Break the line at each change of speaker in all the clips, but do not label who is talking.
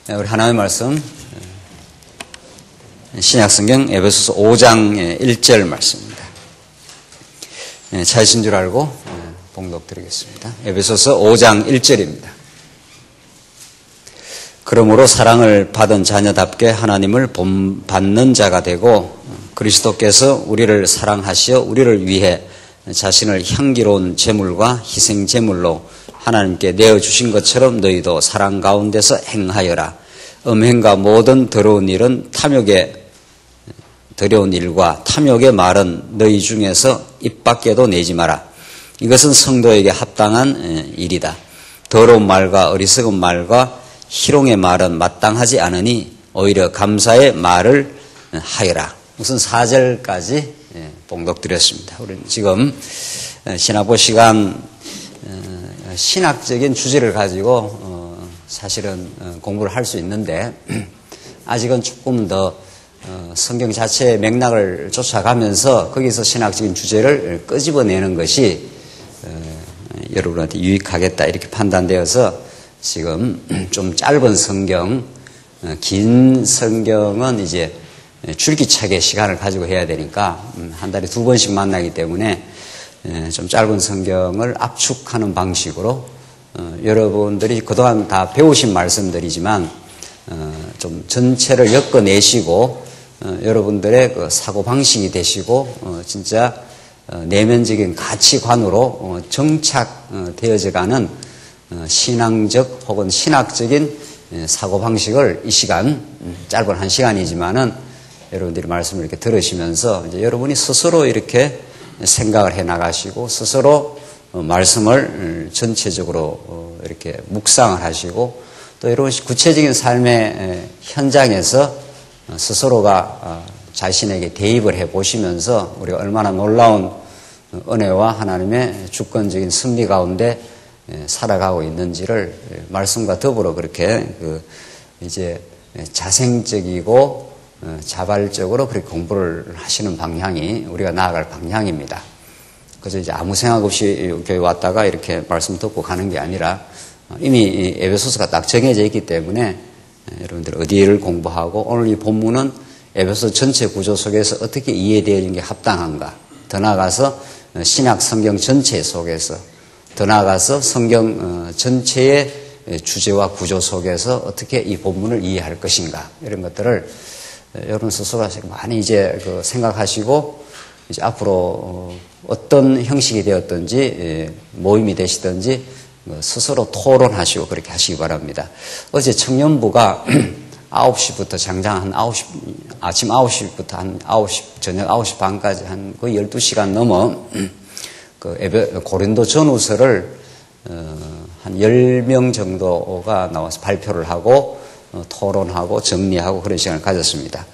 우리 하나님의 말씀 신약성경 에베소서 5장 1절 말씀입니다. 찾으신 줄 알고 봉독드리겠습니다. 에베소서 5장 1절입니다. 그러므로 사랑을 받은 자녀답게 하나님을 본받는 자가 되고 그리스도께서 우리를 사랑하시어 우리를 위해 자신을 향기로운 제물과 희생 제물로 하나님께 내어주신 것처럼 너희도 사랑 가운데서 행하여라. 음행과 모든 더러운 일은 더러운 일과 탐욕의 말은 너희 중에서 입 밖에도 내지 마라. 이것은 성도에게 합당한 일이다. 더러운 말과 어리석은 말과 희롱의 말은 마땅하지 않으니 오히려 감사의 말을 하여라. 우선 4절까지 봉독드렸습니다. 우리는 지금 신학부 시간 신학적인 주제를 가지고 사실은 공부를 할 수 있는데 아직은 조금 더 성경 자체의 맥락을 쫓아가면서 거기서 신학적인 주제를 끄집어내는 것이 여러분한테 유익하겠다 이렇게 판단되어서 지금 좀 짧은 성경, 긴 성경은 이제 줄기차게 시간을 가지고 해야 되니까 한 달에 2번씩 만나기 때문에 좀 짧은 성경을 압축하는 방식으로 여러분들이 그동안 다 배우신 말씀들이지만 좀 전체를 엮어내시고 여러분들의 그 사고방식이 되시고 진짜 내면적인 가치관으로 정착되어져가는 신앙적 혹은 신학적인 사고방식을 이 시간 짧은 1시간이지만은 여러분들이 말씀을 이렇게 들으시면서 이제 여러분이 스스로 이렇게 생각을 해 나가시고 스스로 말씀을 전체적으로 이렇게 묵상을 하시고 또 여러분 구체적인 삶의 현장에서 스스로가 자신에게 대입을 해 보시면서 우리가 얼마나 놀라운 은혜와 하나님의 주권적인 섭리 가운데 살아가고 있는지를 말씀과 더불어 그렇게 이제 자생적이고 자발적으로 그렇게 공부를 하시는 방향이 우리가 나아갈 방향입니다. 그래서 이제 아무 생각 없이 교회 왔다가 이렇게 말씀 듣고 가는 게 아니라 이미 에베소서가 딱 정해져 있기 때문에 여러분들 어디를 공부하고 오늘 이 본문은 에베소 전체 구조 속에서 어떻게 이해되어지는 게 합당한가, 더 나아가서 신약 성경 전체 속에서, 더 나아가서 성경 전체의 주제와 구조 속에서 어떻게 이 본문을 이해할 것인가 이런 것들을 여러분 스스로 많이 이제 생각하시고 이제 앞으로 어떤 형식이 되었든지 모임이 되시든지 스스로 토론하시고 그렇게 하시기 바랍니다. 어제 청년부가 9시부터 장장 한 9시, 아침 9시부터 한 9시, 저녁 9시 반까지 한 거의 12시간 넘어 고린도 전후서를 한 10명 정도가 나와서 발표를 하고 토론하고 정리하고 그런 시간을 가졌습니다.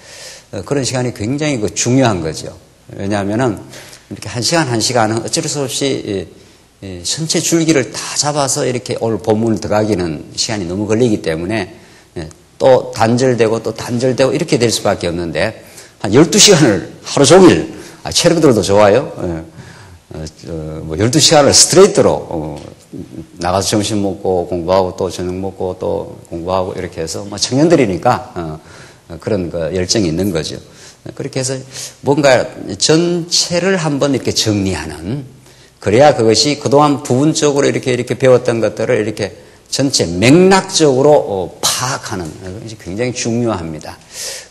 그런 시간이 굉장히 중요한 거죠. 왜냐하면은 이렇게 한 시간은 어쩔 수 없이 전체 줄기를 다 잡아서 이렇게 오늘 본문을 들어가기는 시간이 너무 걸리기 때문에 또 단절되고 또 단절되고 이렇게 될 수밖에 없는데 한 12시간을 하루 종일 체력들도 좋아요. 12시간을 스트레이트로 나가서 점심 먹고 공부하고 또 저녁 먹고 또 공부하고 이렇게 해서 청년들이니까 그런 열정이 있는 거죠. 그렇게 해서 뭔가 전체를 한번 이렇게 정리하는, 그래야 그것이 그동안 부분적으로 이렇게 배웠던 것들을 이렇게 전체 맥락적으로 파악하는 것이 굉장히 중요합니다.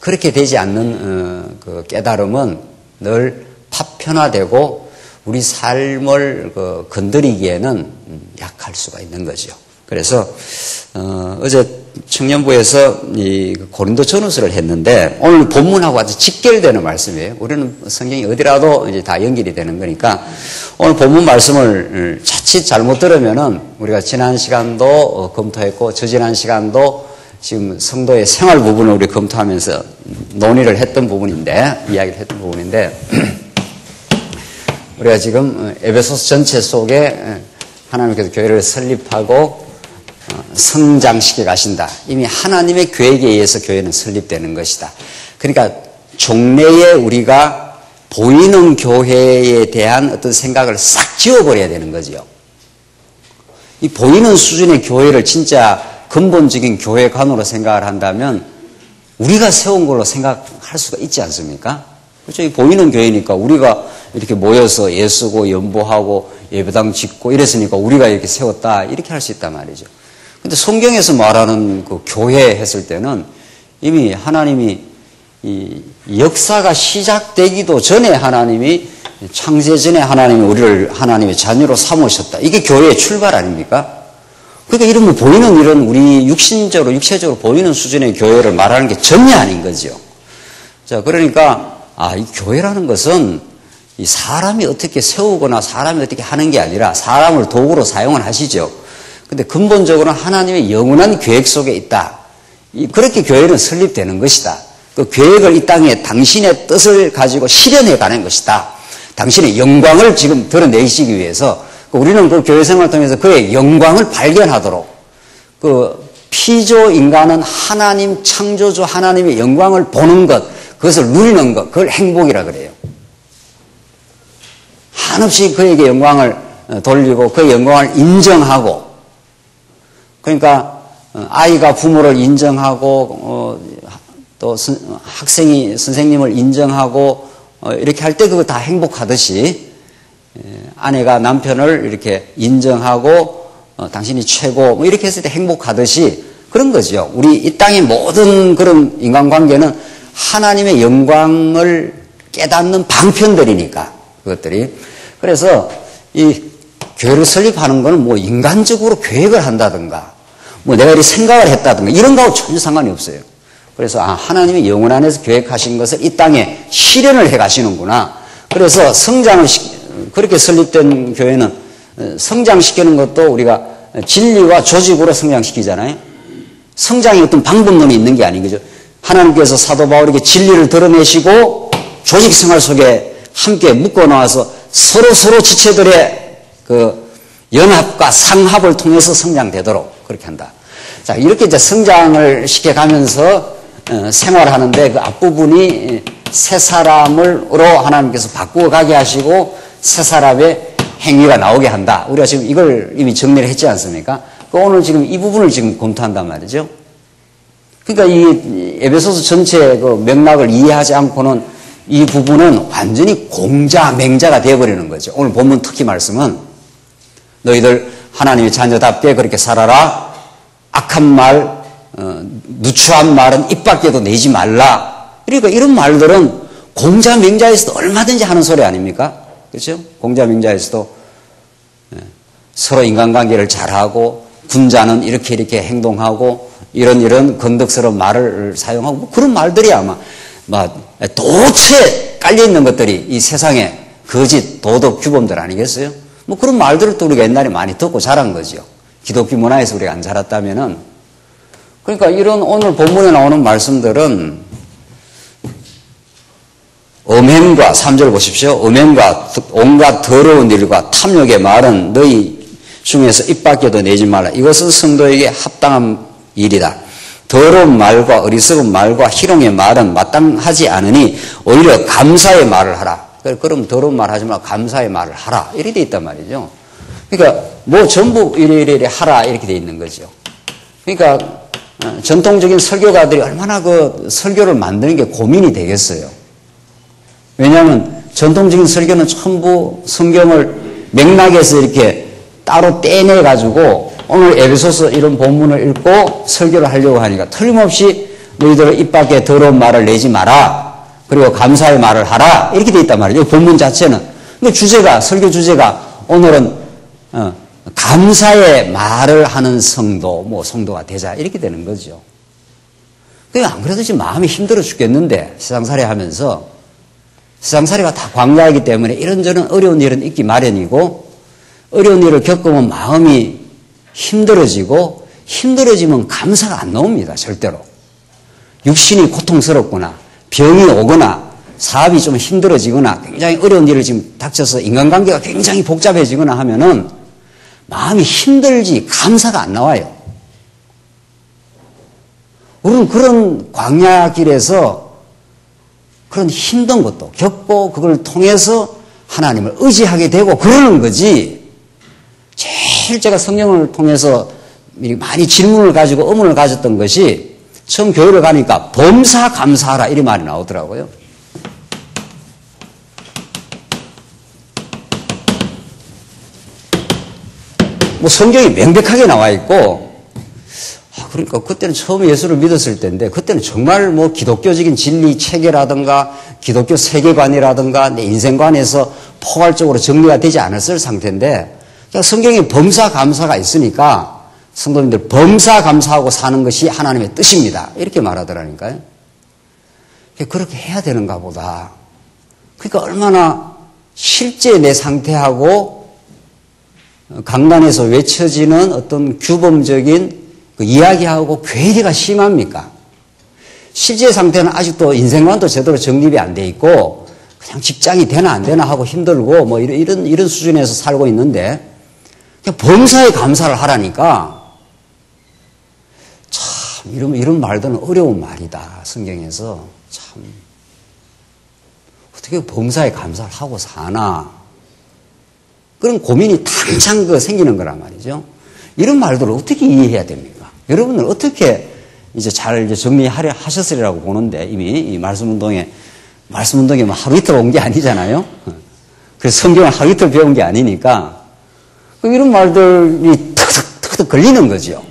그렇게 되지 않는 그 깨달음은 늘 파편화되고 우리 삶을 건드리기에는 약할 수가 있는 거죠. 그래서 어제 청년부에서 이 고린도 전후서를 했는데 오늘 본문하고 아주 직결되는 말씀이에요. 우리는 성경이 어디라도 이제 다 연결이 되는 거니까 오늘 본문 말씀을 자칫 잘못 들으면은 우리가 지난 시간도 검토했고 저지난 시간도 지금 성도의 생활 부분을 우리 검토하면서 논의를 했던 부분인데, 이야기를 했던 부분인데 우리가 지금 에베소서 전체 속에 하나님께서 교회를 설립하고 성장시켜 가신다. 이미 하나님의 계획에 의해서 교회는 설립되는 것이다. 그러니까 종래에 우리가 보이는 교회에 대한 어떤 생각을 싹 지워버려야 되는 거죠. 이 보이는 수준의 교회를 진짜 근본적인 교회관으로 생각을 한다면 우리가 세운 걸로 생각할 수가 있지 않습니까? 그렇죠? 이 보이는 교회니까 우리가 이렇게 모여서 예수고 연보하고 예배당 짓고 이랬으니까 우리가 이렇게 세웠다 이렇게 할 수 있단 말이죠. 근데 성경에서 말하는 그 교회 했을 때는 이미 하나님이 이 역사가 시작되기도 전에 하나님이 창세 전에 하나님이 우리를 하나님의 자녀로 삼으셨다. 이게 교회의 출발 아닙니까? 그러니까 이런 뭐 보이는 이런 우리 육신적으로 육체적으로 보이는 수준의 교회를 말하는 게 전혀 아닌 거죠. 자, 그러니까 이 교회라는 것은 이 사람이 어떻게 세우거나 사람이 어떻게 하는 게 아니라 사람을 도구로 사용을 하시죠. 근데 근본적으로 하나님의 영원한 계획 속에 있다. 그렇게 교회는 설립되는 것이다. 그 계획을 이 땅에 당신의 뜻을 가지고 실현해 가는 것이다. 당신의 영광을 지금 드러내시기 위해서 우리는 그 교회 생활을 통해서 그의 영광을 발견하도록 그 피조 인간은 하나님 창조주 하나님의 영광을 보는 것, 그것을 누리는 것, 그걸 행복이라 그래요. 한없이 그에게 영광을 돌리고 그의 영광을 인정하고, 그러니까 아이가 부모를 인정하고 또 학생이 선생님을 인정하고 이렇게 할 때 그거 다 행복하듯이 아내가 남편을 이렇게 인정하고 당신이 최고 뭐 이렇게 했을 때 행복하듯이 그런 거죠. 우리 이 땅의 모든 그런 인간관계는 하나님의 영광을 깨닫는 방편들이니까 그것들이. 그래서 이 교회를 설립하는 거는 뭐 인간적으로 계획을 한다든가 뭐 내가 이렇게 생각을 했다든가 이런 거하고 전혀 상관이 없어요. 그래서 하나님이 영원 안에서 계획하신 것을 이 땅에 실현을 해 가시는구나. 그래서 그렇게 설립된 교회는 성장시키는 것도 우리가 진리와 조직으로 성장시키잖아요. 성장의 어떤 방법론이 있는 게 아닌 거죠. 하나님께서 사도 바울에게 진리를 드러내시고 조직 생활 속에 함께 묶어 놓아서 서로 지체들의 그 연합과 상합을 통해서 성장되도록 그렇게 한다. 자, 이렇게 이제 성장을 시켜가면서 생활하는데 그 앞부분이 새 사람으로 하나님께서 바꾸어 가게 하시고 새 사람의 행위가 나오게 한다. 우리가 지금 이걸 이미 정리를 했지 않습니까? 오늘 지금 이 부분을 지금 검토한단 말이죠. 그러니까 이 에베소서 전체 그 맥락을 이해하지 않고는 이 부분은 완전히 공자, 맹자가 되어버리는 거죠. 오늘 본문 특히 말씀은 너희들 하나님의 자녀답게 그렇게 살아라. 악한 말, 누추한 말은 입 밖에도 내지 말라. 그러니까 이런 말들은 공자, 맹자에서도 얼마든지 하는 소리 아닙니까? 그렇죠? 공자, 맹자에서도 서로 인간관계를 잘하고 군자는 이렇게 행동하고 이런 건덕스러운 말을 사용하고 뭐 그런 말들이 아마 도처에 깔려있는 것들이 이 세상의 거짓 도덕 규범들 아니겠어요? 뭐 그런 말들을 또 우리가 옛날에 많이 듣고 자란 거죠. 기독교 문화에서 우리가 안 자랐다면은. 그러니까 이런 오늘 본문에 나오는 말씀들은 음행과 3절 보십시오. 음행과 온갖 더러운 일과 탐욕의 말은 너희 중에서 입 밖에도 내지 말라. 이것은 성도에게 합당한 일이다. 더러운 말과 어리석은 말과 희롱의 말은 마땅하지 않으니 오히려 감사의 말을 하라. 그럼 더러운 말 하지 말고 감사의 말을 하라. 이렇게 돼 있단 말이죠. 그러니까 뭐 전부 이래 하라 이렇게 돼 있는 거죠. 그러니까 전통적인 설교가들이 얼마나 그 설교를 만드는 게 고민이 되겠어요. 왜냐하면 전통적인 설교는 전부 성경을 맥락에서 이렇게 따로 떼내가지고 오늘 에베소서 이런 본문을 읽고 설교를 하려고 하니까 틀림없이 너희들은 입 밖에 더러운 말을 내지 마라. 그리고 감사의 말을 하라. 이렇게 돼 있단 말이에요. 본문 자체는. 근데 설교 주제가 오늘은 감사의 말을 하는 성도가 되자. 이렇게 되는 거죠. 안 그래도 지금 마음이 힘들어 죽겠는데 세상살이 하면서 세상살이가 다 광야이기 때문에 이런저런 어려운 일은 있기 마련이고 어려운 일을 겪으면 마음이 힘들어지면 감사가 안 나옵니다. 절대로. 육신이 고통스럽거나 병이 오거나 사업이 좀 힘들어지거나 굉장히 어려운 일을 지금 닥쳐서 인간관계가 굉장히 복잡해지거나 하면은 마음이 힘들지 감사가 안 나와요. 우리는 그런 광야 길에서 그런 힘든 것도 겪고 그걸 통해서 하나님을 의지하게 되고 그러는 거지. 제일 제가 성경을 통해서 많이 질문을 가지고 의문을 가졌던 것이 처음 교회를 가니까 범사 감사하라 이런 말이 나오더라고요. 뭐 성경이 명백하게 나와 있고, 그러니까 그때는 처음 예수를 믿었을 때인데, 그때는 정말 뭐 기독교적인 진리 체계라든가, 기독교 세계관이라든가, 내 인생관에서 포괄적으로 정리가 되지 않았을 상태인데, 그냥 성경에 범사 감사가 있으니까, 성도님들 범사 감사하고 사는 것이 하나님의 뜻입니다. 이렇게 말하더라니까요. 그렇게 해야 되는가 보다. 그러니까 얼마나 실제 내 상태하고 강단에서 외쳐지는 어떤 규범적인 그 이야기하고 괴리가 심합니까? 실제 상태는 아직도 인생관도 제대로 정립이 안 돼 있고 그냥 직장이 되나 안 되나 하고 힘들고 뭐 이런 수준에서 살고 있는데 그냥 범사에 감사를 하라니까 참 이런 말들은 어려운 말이다. 성경에서 참 어떻게 범사에 감사를 하고 사나 그런 고민이 당장 생기는 거란 말이죠. 이런 말들을 어떻게 이해해야 됩니까? 여러분들 어떻게 이제 잘 정리하려 하셨으리라고 보는데 이미 이 말씀운동에 뭐 하루 이틀 온 게 아니잖아요. 그래서 성경을 하루 이틀 배운 게 아니니까 이런 말들이 턱턱 걸리는 거죠.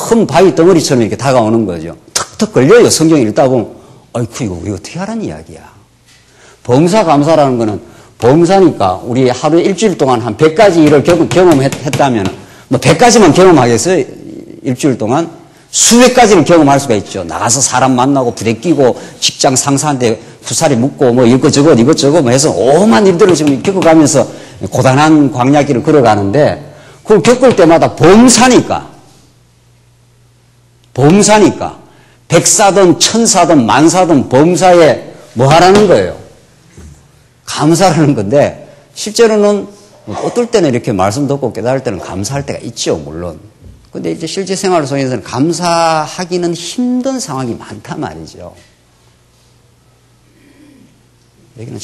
큰 바위 덩어리처럼 이렇게 다가오는 거죠. 턱턱 걸려요. 성경 읽다 보면 아이쿠 이거 우리 어떻게 하라는 이야기야. 범사 감사라는 거는 범사니까 우리 하루에 일주일 동안 한 100가지 일을 경험했다면 뭐 100가지만 경험하겠어요? 일주일 동안? 수백 가지를 경험할 수가 있죠. 나가서 사람 만나고 부대 끼고 직장 상사한테 후살이 묻고 뭐 이것저것 뭐 해서 오만 일들을 지금 겪어가면서 고단한 광야길을 걸어가는데 그걸 겪을 때마다 범사니까 백사든 천사든 만사든 범사에 뭐 하라는 거예요? 감사라는 건데 실제로는 어떨 때는 이렇게 말씀 듣고 깨달을 때는 감사할 때가 있죠, 물론. 근데 이제 실제 생활 속에서는 감사하기는 힘든 상황이 많단 말이죠. 여기는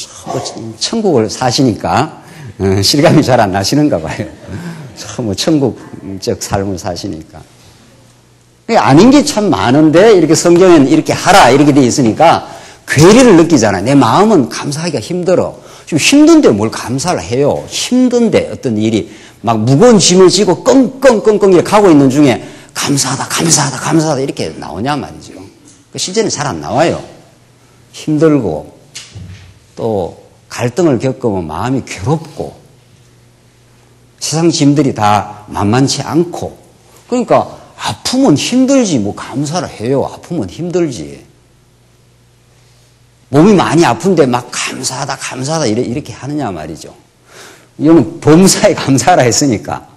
천국을 사시니까 실감이 잘 안 나시는가 봐요. 뭐 천국적 삶을 사시니까. 아닌 게 참 많은데 이렇게 성경에는 이렇게 하라 이렇게 돼 있으니까 괴리를 느끼잖아요. 내 마음은 감사하기가 힘들어. 지금 힘든데 뭘 감사를 해요. 힘든데 어떤 일이 막 무거운 짐을 지고 끙끙끙끙 이렇게 가고 있는 중에 감사하다 이렇게 나오냐 말이죠. 실제는 잘 안 나와요. 힘들고 또 갈등을 겪으면 마음이 괴롭고 세상 짐들이 다 만만치 않고 그러니까 아프면 힘들지 뭐 감사를 해요. 아프면 힘들지. 몸이 많이 아픈데 막 감사하다 이렇게 하느냐 말이죠. 이거는 범사에 감사라 했으니까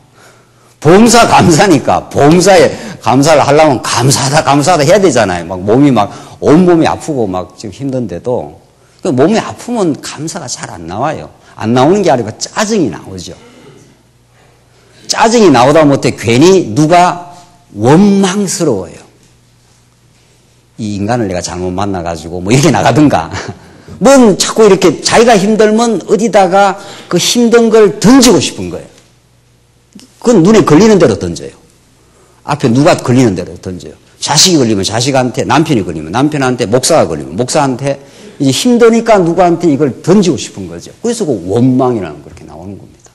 범사 감사니까 범사에 감사를 하려면 감사하다 해야 되잖아요. 막 몸이 막 온몸이 아프고 막 지금 힘든데도 몸이 아프면 감사가 잘 안 나와요. 안 나오는 게 아니라 짜증이 나오죠. 짜증이 나오다 못해 괜히 누가 원망스러워요. 이 인간을 내가 잘못 만나가지고 뭐 이렇게 나가든가 뭔 자꾸 이렇게 자기가 힘들면 어디다가 그 힘든 걸 던지고 싶은 거예요. 그건 눈에 걸리는 대로 던져요. 앞에 누가 걸리는 대로 던져요. 자식이 걸리면 자식한테, 남편이 걸리면 남편한테, 목사가 걸리면 목사한테 이제 힘드니까 누구한테 이걸 던지고 싶은 거죠. 그래서 그 원망이라는 거 그렇게 나오는 겁니다.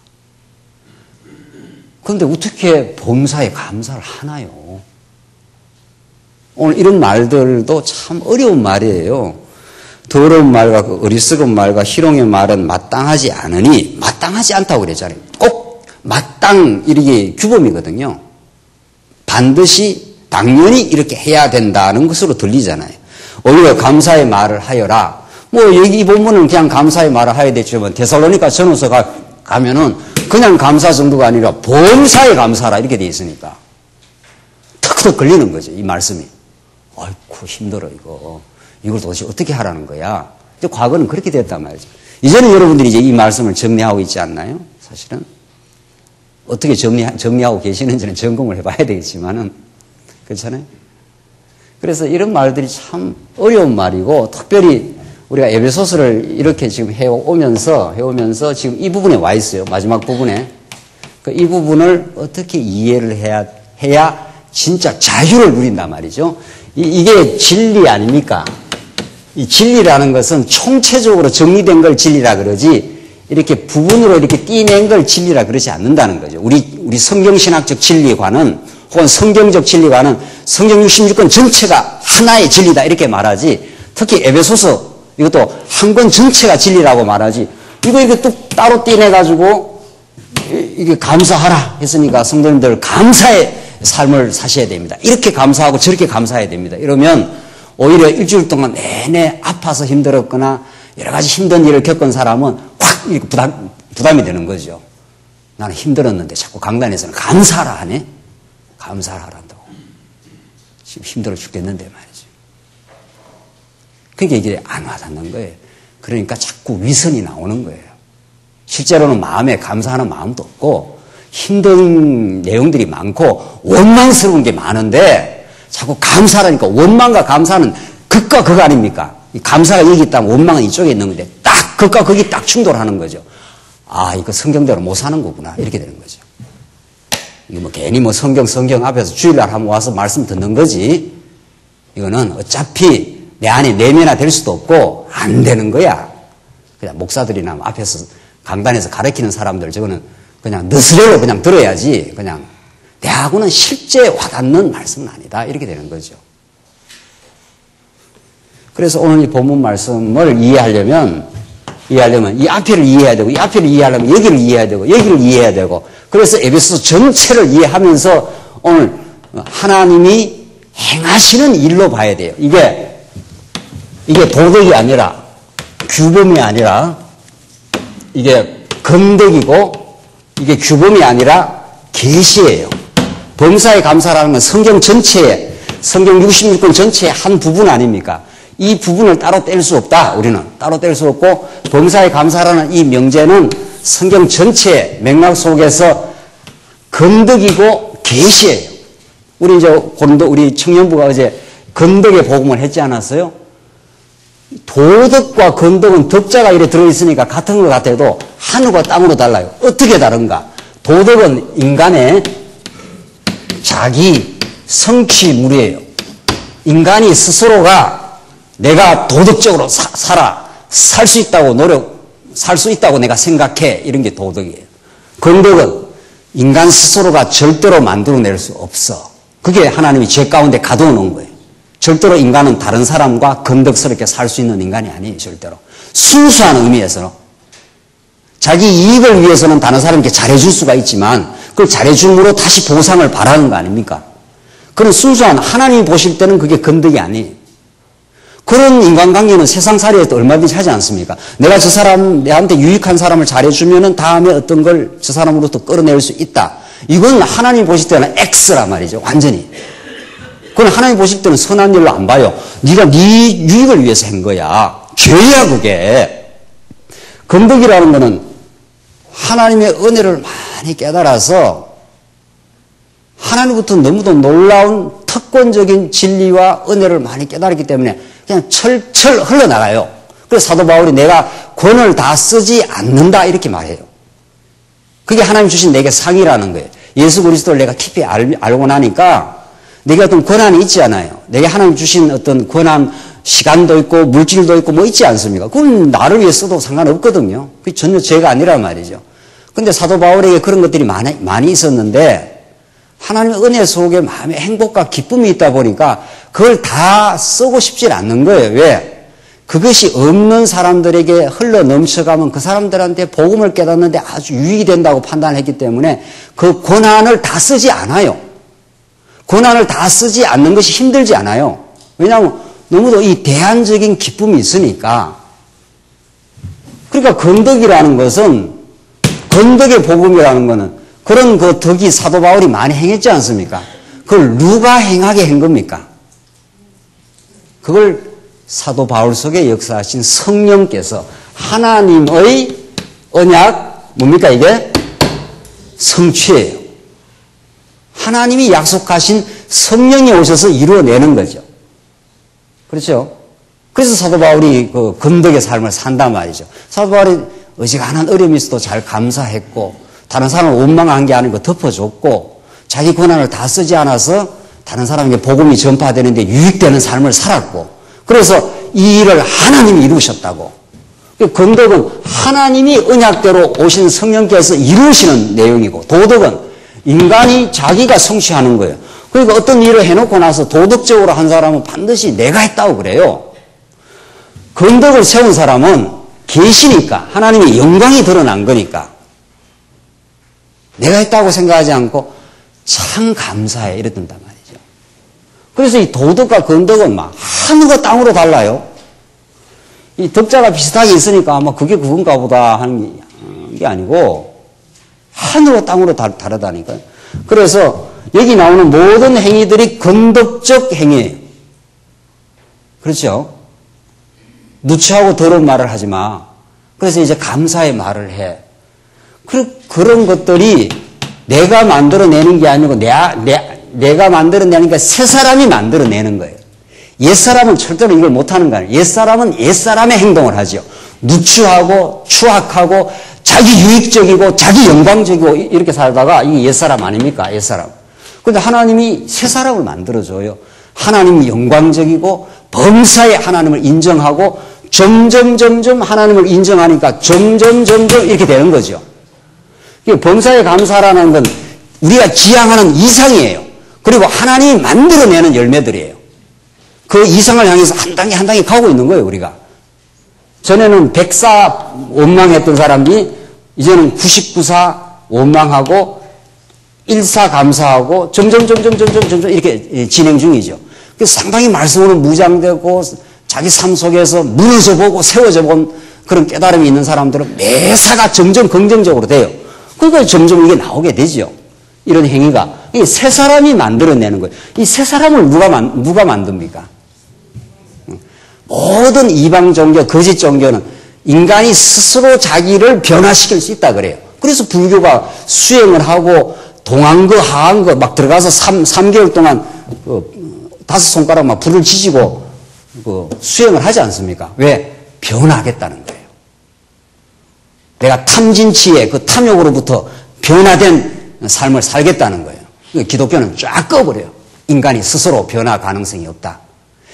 그런데 어떻게 범사에 감사를 하나요? 오늘 이런 말들도 참 어려운 말이에요. 더러운 말과 그 어리석은 말과 희롱의 말은 마땅하지 않으니 마땅하지 않다고 그랬잖아요. 꼭 마땅 이게 규범이거든요. 반드시 당연히 이렇게 해야 된다는 것으로 들리잖아요. 오히려 감사의 말을 하여라. 뭐 여기 이 본문은 그냥 감사의 말을 하여야 되지만 데살로니가 전후서 가면은 그냥 감사 정도가 아니라 범사에 감사라 이렇게 돼 있으니까 턱턱 걸리는 거죠. 이 말씀이. 아이고 힘들어 이걸 도대체 어떻게 하라는 거야. 이제 과거는 그렇게 됐단 말이죠. 이제는 여러분들이 이제 이 말씀을 정리하고 있지 않나요? 사실은 어떻게 정리하고 계시는지는 점검을 해봐야 되겠지만은 그렇잖아요. 그래서 이런 말들이 참 어려운 말이고 특별히 우리가 에베소서를 이렇게 지금 해오면서 지금 이 부분에 와 있어요. 마지막 부분에 이 부분을 어떻게 이해를 해야 진짜 자유를 누린단 말이죠. 이게 진리 아닙니까? 이 진리라는 것은 총체적으로 정리된 걸 진리라 그러지 이렇게 부분으로 이렇게 띄낸 걸 진리라 그러지 않는다는 거죠. 우리 성경신학적 진리관은 혹은 성경적 진리관은 성경 66권 전체가 하나의 진리다 이렇게 말하지 특히 에베소서 이것도 한 권 전체가 진리라고 말하지 이거 이렇게 뚝 따로 띄내가지고 이게 감사하라 했으니까 성도님들 감사의 삶을 사셔야 됩니다. 이렇게 감사하고 저렇게 감사해야 됩니다. 이러면 오히려 일주일 동안 내내 아파서 힘들었거나 여러 가지 힘든 일을 겪은 사람은 확 이렇게 부담이 되는 거죠. 나는 힘들었는데 자꾸 강단에서는 감사하라 하네. 감사하라 한다고. 지금 힘들어 죽겠는데 말이죠. 그게 이게 안 와닿는 거예요. 그러니까 자꾸 위선이 나오는 거예요. 실제로는 마음에 감사하는 마음도 없고 힘든 내용들이 많고 원망스러운 게 많은데 자꾸 감사하니까 원망과 감사는 극과 극 아닙니까? 감사가 여기 있다면 원망은 이쪽에 있는 건데 딱 극과 극이 딱 충돌하는 거죠. 아, 이거 성경대로 못 사는 거구나. 이렇게 되는 거죠. 이거 뭐 괜히 뭐 성경 앞에서 주일날 한번 와서 말씀 듣는 거지. 이거는 어차피 내 안에 내면화 될 수도 없고 안 되는 거야. 그냥 목사들이나 앞에서 강단에서 가르치는 사람들 저거는 그냥 느스레로 그냥 들어야지 그냥 내하고는 실제 와닿는 말씀은 아니다. 이렇게 되는 거죠. 그래서 오늘 이 본문 말씀을 이해하려면 이 앞에를 이해해야 되고 이 앞에를 이해하려면 여기를 이해해야 되고 여기를 이해해야 되고 그래서 에베소서 전체를 이해하면서 오늘 하나님이 행하시는 일로 봐야 돼요. 이게 도덕이 아니라 규범이 아니라 이게 건덕이고 이게 규범이 아니라 계시예요. 범사에 감사라는 건 성경 66권 전체의 한 부분 아닙니까? 이 부분을 따로 뗄 수 없다. 우리는 따로 뗄 수 없고 범사에 감사라는 이 명제는 성경 전체의 맥락 속에서 건덕이고 계시예요. 우리 청년부가 어제 건덕의 복음을 했지 않았어요? 도덕과 건덕은 덕자가 이래 들어있으니까 같은 것 같아도 하늘과 땅으로 달라요. 어떻게 다른가? 도덕은 인간의 자기 성취물이에요. 인간이 스스로가 내가 도덕적으로 살 수 있다고 살 수 있다고 내가 생각해. 이런 게 도덕이에요. 건덕은 인간 스스로가 절대로 만들어낼 수 없어. 그게 하나님이 죄 가운데 가둬놓은 거예요. 절대로 인간은 다른 사람과 건덕스럽게 살 수 있는 인간이 아니에요. 절대로. 순수한 의미에서는. 자기 이익을 위해서는 다른 사람에게 잘해줄 수가 있지만 그걸 잘해줌으로 다시 보상을 바라는 거 아닙니까? 그런 순수한 하나님이 보실 때는 그게 건덕이 아니에요. 그런 인간관계는 세상살이에도 얼마든지 하지 않습니까? 내가 저 사람, 내한테 유익한 사람을 잘해주면은 다음에 어떤 걸 저 사람으로부터 끌어낼 수 있다. 이건 하나님 보실 때는 X란 말이죠. 완전히. 그건 하나님 보실 때는 선한 일로 안 봐요. 네가 네 유익을 위해서 한 거야. 죄야 그게. 건덕이라는 거는 하나님의 은혜를 많이 깨달아서 하나님부터 너무도 놀라운 특권적인 진리와 은혜를 많이 깨달았기 때문에 그냥 철철 흘러나가요. 그래서 사도 바울이 내가 권을 다 쓰지 않는다 이렇게 말해요. 그게 하나님 주신 내게 상이라는 거예요. 예수 그리스도를 내가 깊이 알고 나니까 내게 어떤 권한이 있지 않아요. 내게 하나님 주신 어떤 권한, 시간도 있고 물질도 있고 뭐 있지 않습니까? 그건 나를 위해 써도 상관없거든요. 그게 전혀 죄가 아니란 말이죠. 근데 사도 바울에게 그런 것들이 많이 있었는데 하나님의 은혜 속에 마음의 행복과 기쁨이 있다 보니까 그걸 다 쓰고 싶지 않는 거예요. 왜? 그것이 없는 사람들에게 흘러 넘쳐가면 그 사람들한테 복음을 깨닫는데 아주 유익이 된다고 판단했기 때문에 그 권한을 다 쓰지 않아요. 권한을 다 쓰지 않는 것이 힘들지 않아요. 왜냐하면 너무도 이 대안적인 기쁨이 있으니까. 그러니까 건덕이라는 것은 건덕의 복음이라는 것은 그런 그 덕이 사도 바울이 많이 행했지 않습니까? 그걸 누가 행하게 한 겁니까? 그걸 사도 바울 속에 역사하신 성령께서 하나님의 언약, 뭡니까 이게? 성취예요. 하나님이 약속하신 성령이 오셔서 이루어내는 거죠. 그렇죠? 그래서 사도 바울이 그 건덕의 삶을 산단 말이죠. 사도 바울이 어지간한 어려움이 있어도 잘 감사했고
다른 사람을 원망한 게 아니고 덮어줬고 자기 권한을 다 쓰지 않아서 다른 사람에게 복음이 전파되는데 유익되는 삶을 살았고 그래서 이 일을 하나님이 이루셨다고. 건덕은 하나님이 언약대로 오신 성령께서 이루시는 내용이고 도덕은 인간이 자기가 성취하는 거예요. 그러니까 어떤 일을 해놓고 나서 도덕적으로 한 사람은 반드시 내가 했다고 그래요. 건덕을 세운 사람은 계시니까 하나님의 영광이 드러난 거니까 내가 했다고 생각하지 않고 참 감사해 이랬단단 말이죠. 그래서 이 도덕과 건덕은 막 하늘과 땅으로 달라요. 이 덕자가 비슷하게 있으니까 아마 그게 그건가 보다 하는 게 아니고 하늘과 땅으로 다르다니까요. 그래서 여기 나오는 모든 행위들이 건덕적 행위예요. 그렇죠? 누추하고 더러운 말을 하지 마. 그래서 이제 감사의 말을 해. 그런 것들이 내가 만들어내는 게 아니고 내가 만들어내니까 새 사람이 만들어내는 거예요. 옛사람은 절대로 이걸 못하는 거 아니에요. 옛사람은 옛사람의 행동을 하죠. 누추하고 추악하고 자기 유익적이고 자기 영광적이고 이렇게 살다가 이게 옛사람 아닙니까? 옛사람. 그런데 하나님이 새 사람을 만들어줘요. 하나님이 영광적이고 범사에 하나님을 인정하고 점점 하나님을 인정하니까 점점 이렇게 되는 거죠. 범사에 감사라는 건 우리가 지향하는 이상이에요. 그리고 하나님이 만들어내는 열매들이에요. 그 이상을 향해서 한 단계 가고 있는 거예요, 우리가. 전에는 104 원망했던 사람이 이제는 99사 원망하고 14 감사하고 점점 이렇게 진행 중이죠. 그래서 상당히 말씀으로 무장되고 자기 삶 속에서 무너져 보고 세워져 본 그런 깨달음이 있는 사람들은 매사가 점점 긍정적으로 돼요. 그러니까 점점 이게 나오게 되죠. 이런 행위가. 이게 새 사람이 만들어내는 거예요. 이 새 사람을 누가 만듭니까? 모든 이방 종교, 거짓 종교는 인간이 스스로 자기를 변화시킬 수 있다 그래요. 그래서 불교가 수행을 하고 동안거, 하안거 막 들어가서 3개월 동안 5손가락 막 불을 지지고 수행을 하지 않습니까? 왜? 변화하겠다는 거예요. 내가 탐진치의 그 탐욕으로부터 변화된 삶을 살겠다는 거예요. 기독교는 쫙 꺼버려요. 인간이 스스로 변화 가능성이 없다.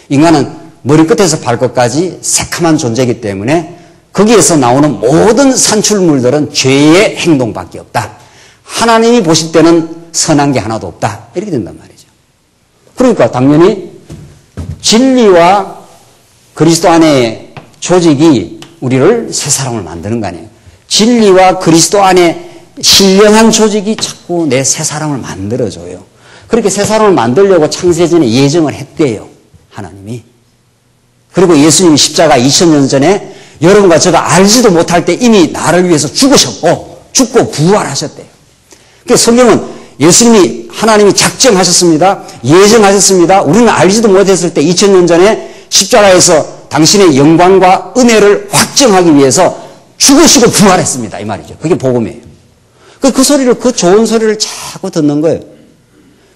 인간은 머리끝에서 발끝까지 새카만 존재이기 때문에 거기에서 나오는 모든 산출물들은 죄의 행동밖에 없다. 하나님이 보실 때는 선한 게 하나도 없다. 이렇게 된단 말이죠. 그러니까 당연히 진리와 그리스도 안에 조직이 우리를 새 사람을 만드는 거 아니에요. 진리와 그리스도 안에 신령한 조직이 자꾸 내 새 사람을 만들어줘요. 그렇게 새 사람을 만들려고 창세전에 예정을 했대요. 하나님이. 그리고 예수님이 십자가 2000년 전에 여러분과 제가 알지도 못할 때 이미 나를 위해서 죽으셨고 죽고 부활하셨대요. 그래서 성경은 예수님이 하나님이 작정하셨습니다. 예정하셨습니다. 우리는 알지도 못했을 때 2000년 전에 십자가에서 당신의 영광과 은혜를 확정하기 위해서 죽으시고 부활했습니다. 이 말이죠. 그게 복음이에요. 그 소리를, 그 좋은 소리를 자꾸 듣는 거예요.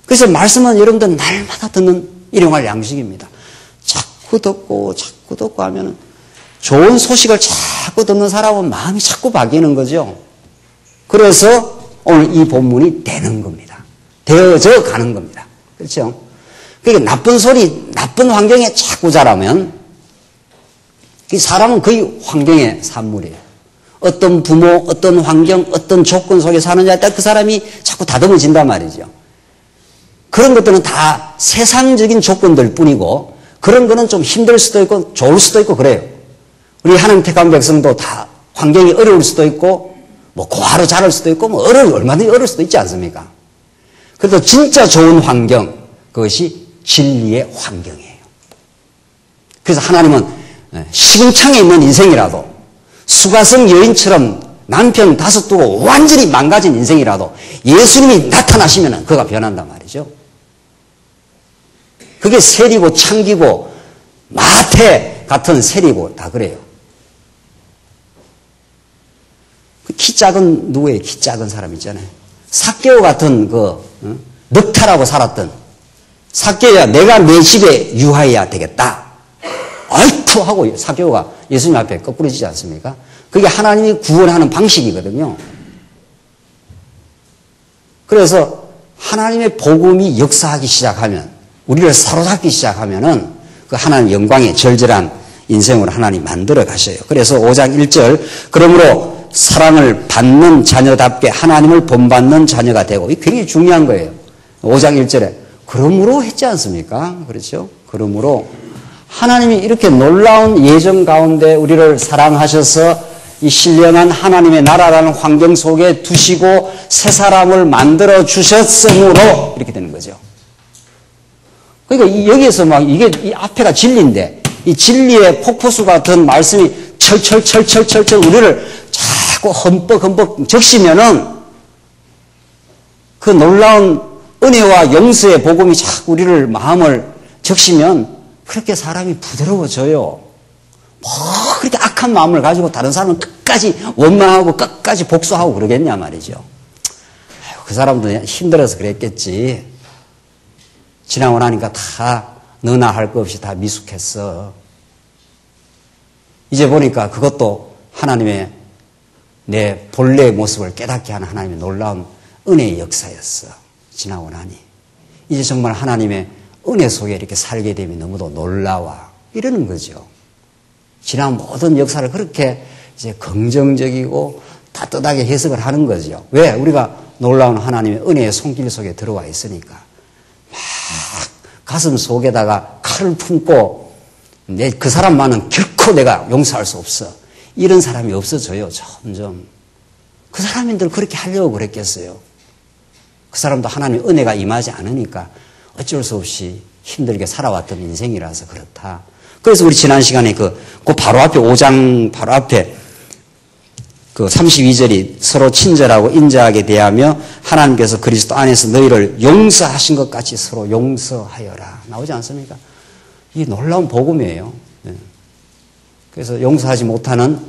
그래서 말씀은 여러분들 날마다 듣는 일용할 양식입니다. 자꾸 듣고 하면은 좋은 소식을 자꾸 듣는 사람은 마음이 자꾸 바뀌는 거죠. 그래서 오늘 이 본문이 되는 겁니다. 되어져 가는 겁니다. 그렇죠? 그러니까 나쁜 소리, 나쁜 환경에 자꾸 자라면 이 사람은 거의 환경의 산물이에요. 어떤 부모, 어떤 환경, 어떤 조건 속에 사느냐에 따라 그 사람이 자꾸 다듬어진단 말이죠. 그런 것들은 다 세상적인 조건들 뿐이고 그런 거는 좀 힘들 수도 있고 좋을 수도 있고 그래요. 우리 하나님 택한 백성도 다 환경이 어려울 수도 있고 뭐 고하로 자랄 수도 있고 뭐 얼마든지 어려울 수도 있지 않습니까? 그래도 진짜 좋은 환경, 그것이 진리의 환경이에요. 그래서 하나님은 시궁창에 있는 인생이라도 수가성 여인처럼 남편 5 두고 완전히 망가진 인생이라도 예수님이 나타나시면 그가 변한단 말이죠. 그게 세리고 창기고 마태 같은 세리고 다 그래요. 키 작은 누구예요? 키 작은 사람 있잖아요. 삭개오 같은 넉타라고 살았던 삭개오야 내가 내 집에 유하여야 되겠다. 아이쿠 하고 삭개오가 예수님 앞에 거꾸로지지 않습니까? 그게 하나님이 구원하는 방식이거든요. 그래서 하나님의 복음이 역사하기 시작하면, 우리를 사로잡기 시작하면은 그 하나님 영광의 절절한 인생으로 하나님 만들어 가셔요. 그래서 5장 1절, 그러므로 사랑을 받는 자녀답게 하나님을 본받는 자녀가 되고, 이게 굉장히 중요한 거예요. 5장 1절에 그러므로 했지 않습니까? 그렇죠? 그러므로 하나님이 이렇게 놀라운 예정 가운데 우리를 사랑하셔서 이 신령한 하나님의 나라라는 환경 속에 두시고 새 사람을 만들어 주셨으므로 이렇게 되는 거죠. 그러니까 여기에서 막 이게 이 앞에가 진리인데 이 진리의 폭포수 같은 말씀이 철철 우리를 자꾸 흠뻑 적시면은 그 놀라운 은혜와 용서의 복음이 자꾸 우리를 마음을 적시면 그렇게 사람이 부드러워져요. 그렇게 악한 마음을 가지고 다른 사람은 끝까지 원망하고 끝까지 복수하고 그러겠냐 말이죠. 아이고, 그 사람도 힘들어서 그랬겠지. 지나고 나니까 다 너나 할 것 없이 다 미숙했어. 이제 보니까 그것도 하나님의 내 본래의 모습을 깨닫게 하는 하나님의 놀라운 은혜의 역사였어. 지나고 나니. 이제 정말 하나님의 은혜 속에 이렇게 살게 되면 너무도 놀라워. 이러는 거죠. 지난 모든 역사를 그렇게 이제 긍정적이고 따뜻하게 해석을 하는 거죠. 왜? 우리가 놀라운 하나님의 은혜의 손길 속에 들어와 있으니까. 막 가슴 속에다가 칼을 품고 그 사람만은 결코 내가 용서할 수 없어. 이런 사람이 없어져요. 점점. 그 사람인들 그렇게 하려고 그랬겠어요. 그 사람도 하나님의 은혜가 임하지 않으니까 어쩔 수 없이 힘들게 살아왔던 인생이라서 그렇다. 그래서 우리 지난 시간에 그 바로 앞에 5장 바로 앞에 그 32절이 서로 친절하고 인자하게 대하며 하나님께서 그리스도 안에서 너희를 용서하신 것 같이 서로 용서하여라. 나오지 않습니까? 이 놀라운 복음이에요. 그래서 용서하지 못하는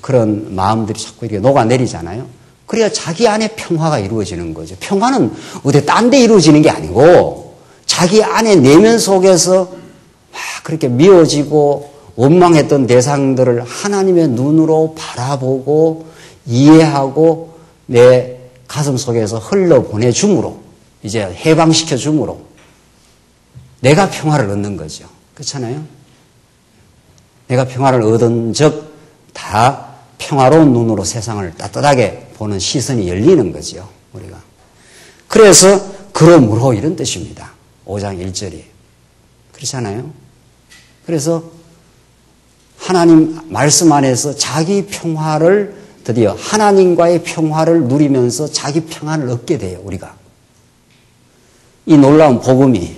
그런 마음들이 자꾸 이렇게 녹아내리잖아요. 그래야 자기 안에 평화가 이루어지는 거죠. 평화는 어디 딴 데 이루어지는 게 아니고 자기 안에 내면 속에서 막 그렇게 미워지고 원망했던 대상들을 하나님의 눈으로 바라보고 이해하고 내 가슴 속에서 흘러보내줌으로 이제 해방시켜줌으로 내가 평화를 얻는 거죠. 그렇잖아요? 내가 평화를 얻은 즉 다 평화로운 눈으로 세상을 따뜻하게 보는 시선이 열리는 거죠. 우리가. 그래서 그러므로 이런 뜻입니다. 5장 1절이. 그렇잖아요? 그래서 하나님 말씀 안에서 자기 평화를 드디어 하나님과의 평화를 누리면서 자기 평안을 얻게 돼요. 우리가. 이 놀라운 복음이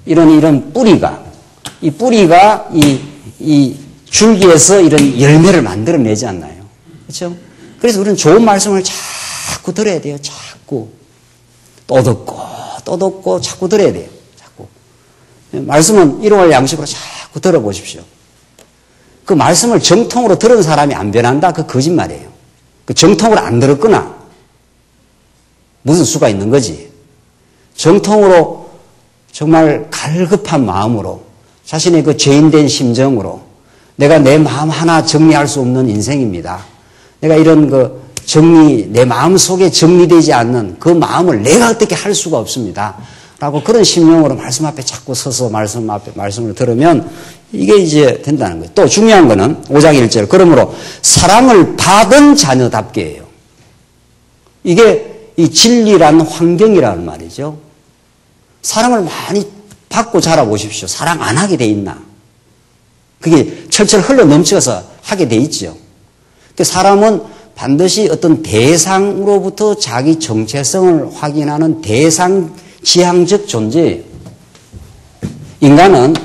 이런 뿌리가 이 뿌리가 이 줄기에서 이런 열매를 만들어내지 않나요? 그렇죠? 그래서 우리는 좋은 말씀을 자꾸 들어야 돼요. 자꾸. 또 듣고 자꾸 들어야 돼요. 자꾸. 말씀은 일용할 양식으로 자꾸 들어보십시오. 그 말씀을 정통으로 들은 사람이 안 변한다? 그 거짓말이에요. 그 정통으로 안 들었거나 무슨 수가 있는 거지. 정통으로 정말 갈급한 마음으로 자신의 그 죄인된 심정으로 내가 내 마음 하나 정리할 수 없는 인생입니다. 내가 이런 내 마음 속에 정리되지 않는 그 마음을 내가 어떻게 할 수가 없습니다. 라고 그런 심령으로 말씀 앞에 자꾸 서서 말씀을 들으면 이게 이제 된다는 거예요. 또 중요한 거는 5장 1절. 그러므로 사랑을 받은 자녀답게예요. 이게 이 진리라는 환경이라는 말이죠. 사랑을 많이 받고 자라보십시오. 사랑 안 하게 돼 있나? 그게 철철 흘러 넘쳐서 하게 돼 있죠. 사람은 반드시 어떤 대상으로부터 자기 정체성을 확인하는 대상 지향적 존재예요. 인간은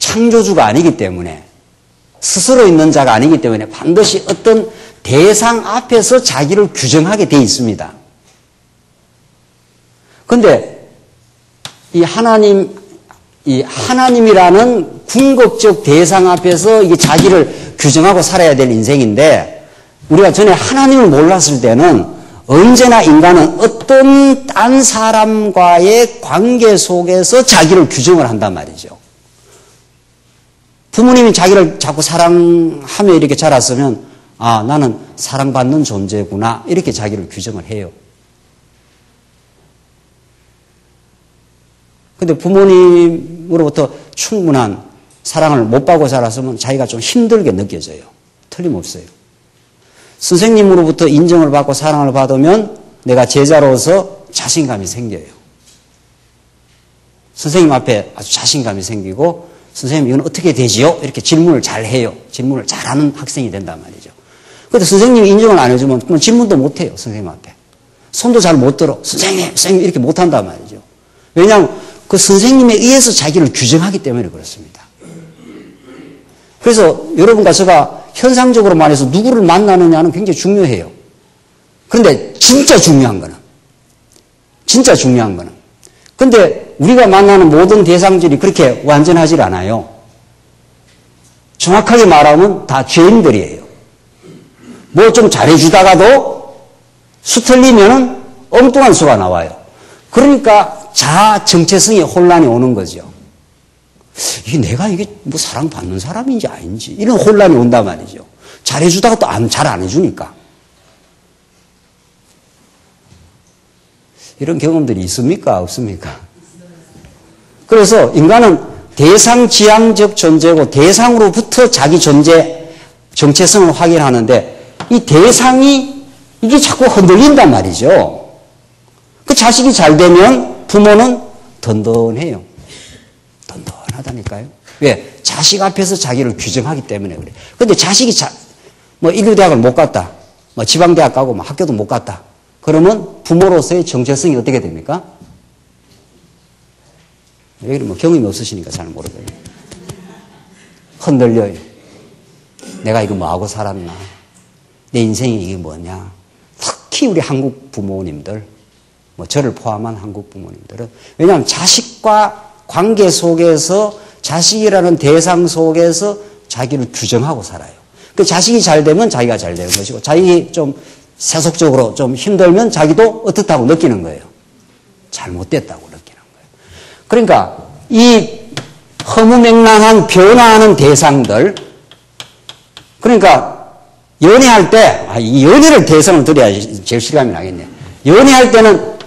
창조주가 아니기 때문에 스스로 있는 자가 아니기 때문에 반드시 어떤 대상 앞에서 자기를 규정하게 돼 있습니다. 그런데 이 하나님이라는 궁극적 대상 앞에서 이게 자기를 규정하고 살아야 될 인생인데 우리가 전에 하나님을 몰랐을 때는 언제나 인간은 어떤 딴 사람과의 관계 속에서 자기를 규정을 한단 말이죠. 부모님이 자기를 자꾸 사랑하며 이렇게 자랐으면 아, 나는 사랑받는 존재구나 이렇게 자기를 규정을 해요. 근데 부모님으로부터 충분한 사랑을 못 받고 자랐으면 자기가 좀 힘들게 느껴져요. 틀림없어요. 선생님으로부터 인정을 받고 사랑을 받으면 내가 제자로서 자신감이 생겨요. 선생님 앞에 아주 자신감이 생기고 선생님 이건 어떻게 되지요? 이렇게 질문을 잘 해요. 질문을 잘하는 학생이 된단 말이죠. 그런데 선생님이 인정을 안 해주면 그럼 질문도 못 해요. 선생님 앞에. 손도 잘 못 들어. 선생님 이렇게 못 한단 말이죠. 왜냐하면 그 선생님에 의해서 자기를 규정하기 때문에 그렇습니다. 그래서 여러분과 제가 현상적으로 말해서 누구를 만나느냐는 굉장히 중요해요. 그런데 진짜 중요한 거는 근데 우리가 만나는 모든 대상들이 그렇게 완전하지 않아요. 정확하게 말하면 다 죄인들이에요. 뭐 좀 잘해주다가도 수틀리면 엉뚱한 수가 나와요. 그러니까 자아 정체성의 혼란이 오는 거죠. 내가 이게 뭐 사랑받는 사람인지 아닌지 이런 혼란이 온단 말이죠. 잘해주다가 또 잘 안 해주니까. 이런 경험들이 있습니까? 없습니까? 그래서 인간은 대상지향적 존재고 대상으로부터 자기 존재, 정체성을 확인하는데 이 대상이 이게 자꾸 흔들린단 말이죠. 그 자식이 잘 되면 부모는 든든해요. 든든하다니까요. 왜? 자식 앞에서 자기를 규정하기 때문에 그래. 근데 자식이 뭐 인류대학을 못 갔다. 뭐 지방대학 가고 뭐 학교도 못 갔다. 그러면 부모로서의 정체성이 어떻게 됩니까? 여기는 뭐 경험이 없으시니까 잘 모르거든요. 흔들려요. 내가 이거 뭐하고 살았나? 내 인생이 이게 뭐냐? 특히 우리 한국 부모님들, 뭐 저를 포함한 한국 부모님들은 왜냐하면 자식과 관계 속에서 자식이라는 대상 속에서 자기를 규정하고 살아요. 그 자식이 잘 되면 자기가 잘 되는 것이고 자식이 좀 세속적으로 좀 힘들면 자기도 어떻다고 느끼는 거예요. 잘못됐다고 느끼는 거예요. 그러니까 이 허무맹랑한 변화하는 대상들, 그러니까 연애할 때, 이 연애를 대상을 들여야 제일 실감이 나겠네. 연애할 때는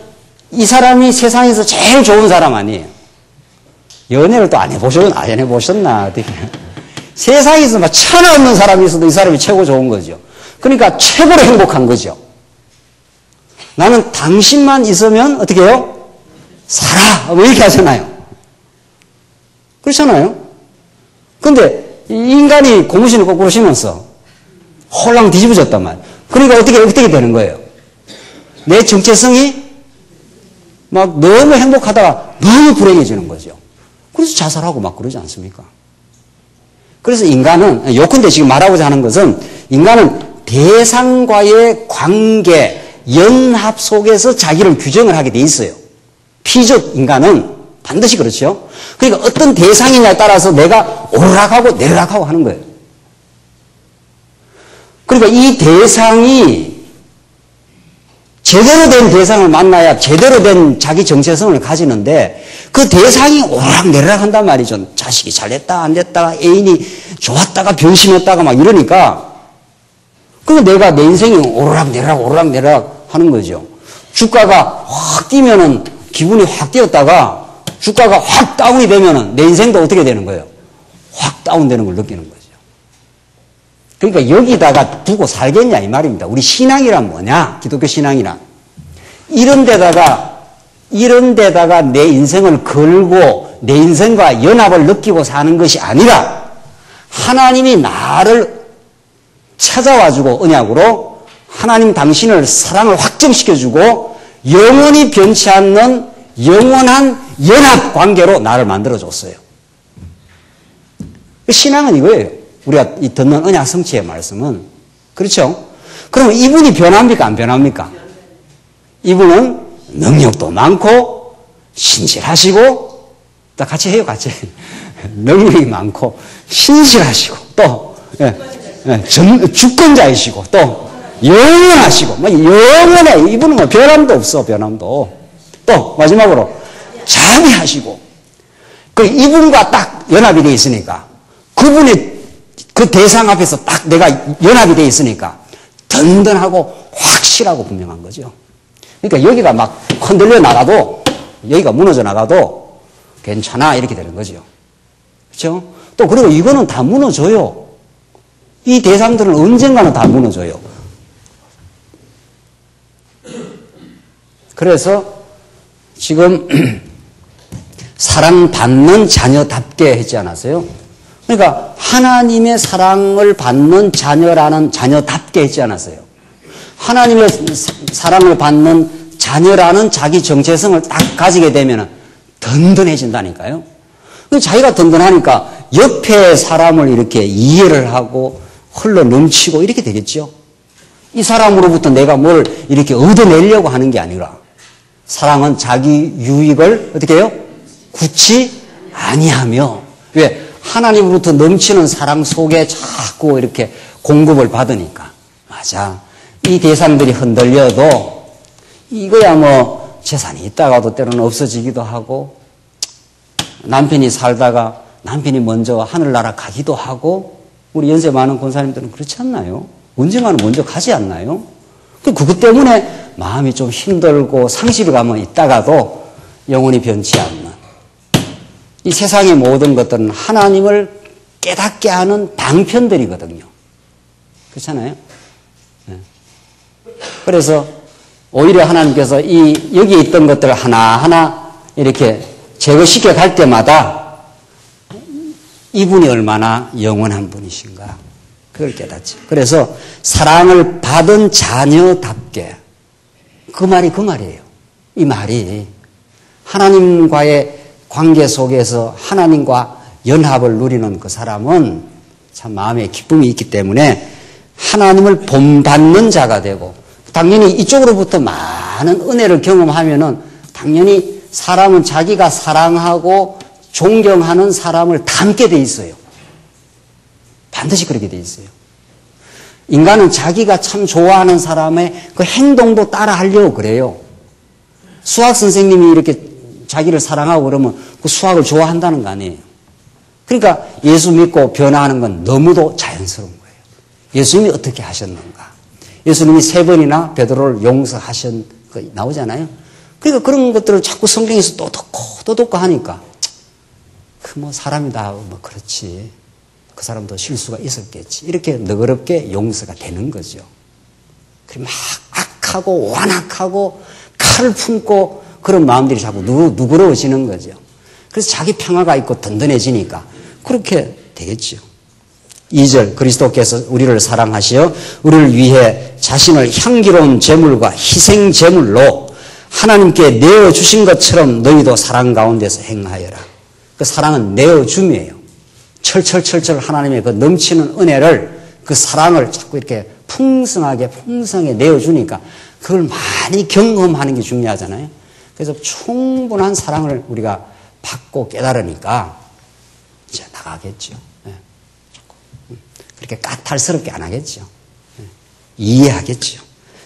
이 사람이 세상에서 제일 좋은 사람 아니에요. 연애를 또 안 해보셨나? 세상에서 막 천하 없는 사람이 있어도 이 사람이 최고 좋은 거죠. 그러니까 최고로 행복한 거죠. 나는 당신만 있으면 어떻게 해요? 살아! 뭐 이렇게 하잖아요. 그렇잖아요. 근데 인간이 고무신을 거꾸로 신으면서 홀랑 뒤집어졌단 말이에요. 그러니까 어떻게 되는 거예요? 내 정체성이 막 너무 행복하다가 너무 불행해지는 거죠. 그래서 자살하고 막 그러지 않습니까? 그래서 인간은, 요컨대 지금 말하고자 하는 것은 인간은 대상과의 관계, 연합 속에서 자기를 규정을 하게 돼 있어요. 피적 인간은 반드시 그렇죠. 그러니까 어떤 대상이냐에 따라서 내가 오르락하고 내리락하고 하는 거예요. 그러니까 이 대상이 제대로 된 대상을 만나야 제대로 된 자기 정체성을 가지는데 그 대상이 오르락내리락 한단 말이죠. 자식이 잘됐다 안 됐다가 애인이 좋았다가 변심했다가 막 이러니까 그러니까 내가 내 인생이 오르락내리락 하는 거죠. 주가가 확 뛰면은 기분이 확 뛰었다가 주가가 확 다운이 되면은 내 인생도 어떻게 되는 거예요? 확 다운되는 걸 느끼는 거죠. 그러니까 여기다가 두고 살겠냐 이 말입니다. 우리 신앙이란 뭐냐? 기독교 신앙이란. 이런 데다가 내 인생을 걸고 내 인생과 연합을 느끼고 사는 것이 아니라 하나님이 나를 찾아와주고 언약으로 하나님 당신을 사랑을 확정시켜주고 영원히 변치 않는 영원한 연합 관계로 나를 만들어줬어요. 신앙은 이거예요. 우리가 이 듣는 언약 성취의 말씀은. 그렇죠? 그러면 이분이 변합니까? 안 변합니까? 이분은 능력도 많고 신실하시고 다 같이 해요. 같이. 능력이 많고 신실하시고 또 주권자이시고 또 영원하시고 영원해. 이분은 뭐 변함도 없어. 변함도. 또 마지막으로 자비하시고 그 이분과 딱 연합이 되어 있으니까 그분의 그 대상 앞에서 딱 내가 연합이 되어 있으니까 든든하고 확실하고 분명한 거죠. 그러니까 여기가 막 흔들려 나가도 여기가 무너져 나가도 괜찮아. 이렇게 되는 거죠. 그렇죠? 또 그리고 이거는 다 무너져요. 이 대상들은 언젠가는 다 무너져요. 그래서 지금 사랑받는 자녀답게 했지 않았어요? 그러니까 하나님의 사랑을 받는 자녀라는 자녀답게 했지 않았어요? 하나님의 사랑을 받는 자녀라는 자기 정체성을 딱 가지게 되면 든든해진다니까요. 자기가 든든하니까 옆에 사람을 이렇게 이해를 하고 흘러 넘치고 이렇게 되겠죠. 이 사람으로부터 내가 뭘 이렇게 얻어내려고 하는 게 아니라 사랑은 자기 유익을 어떻게 해요? 굳이 아니하며. 왜? 하나님으로부터 넘치는 사랑 속에 자꾸 이렇게 공급을 받으니까. 맞아. 이 대상들이 흔들려도 이거야 뭐 재산이 있다가도 때로는 없어지기도 하고 남편이 살다가 남편이 먼저 하늘나라 가기도 하고 우리 연세 많은 권사님들은 그렇지 않나요? 언젠가는 먼저 가지 않나요? 그것 때문에 마음이 좀 힘들고 상실이 가면 있다가도 영원히 변치 않는 이 세상의 모든 것들은 하나님을 깨닫게 하는 방편들이거든요. 그렇잖아요? 네. 그래서 오히려 하나님께서 여기에 있던 것들을 하나하나 이렇게 제거시켜 갈 때마다 이분이 얼마나 영원한 분이신가 그걸 깨닫지. 그래서 사랑을 받은 자녀답게 그 말이 그 말이에요. 이 말이 하나님과의 관계 속에서 하나님과 연합을 누리는 그 사람은 참 마음에 기쁨이 있기 때문에 하나님을 본받는 자가 되고 당연히 이쪽으로부터 많은 은혜를 경험하면은 당연히 사람은 자기가 사랑하고 존경하는 사람을 닮게 돼 있어요. 반드시 그렇게 돼 있어요. 인간은 자기가 참 좋아하는 사람의 그 행동도 따라 하려고 그래요. 수학 선생님이 이렇게 자기를 사랑하고 그러면 그 수학을 좋아한다는 거 아니에요. 그러니까 예수 믿고 변화하는 건 너무도 자연스러운 거예요. 예수님이 어떻게 하셨는가. 예수님이 3번이나 베드로를 용서하신 거 나오잖아요. 그러니까 그런 것들을 자꾸 성경에서 또 듣고 하니까 뭐 사람이다 뭐 그렇지. 그 사람도 실수가 있었겠지. 이렇게 너그럽게 용서가 되는 거죠. 그리고 막 악하고 완악하고 칼을 품고 그런 마음들이 자꾸 누그러워지는 거죠. 그래서 자기 평화가 있고 든든해지니까 그렇게 되겠죠. 2절 그리스도께서 우리를 사랑하시어 우리를 위해 자신을 향기로운 제물과 희생 제물로 하나님께 내어주신 것처럼 너희도 사랑 가운데서 행하여라. 그 사랑은 내어줌이에요. 철철철철 하나님의 그 넘치는 은혜를 그 사랑을 자꾸 이렇게 풍성하게 내어주니까 그걸 많이 경험하는 게 중요하잖아요. 그래서 충분한 사랑을 우리가 받고 깨달으니까 이제 나가겠죠. 그렇게 까탈스럽게 안 하겠죠. 이해하겠죠.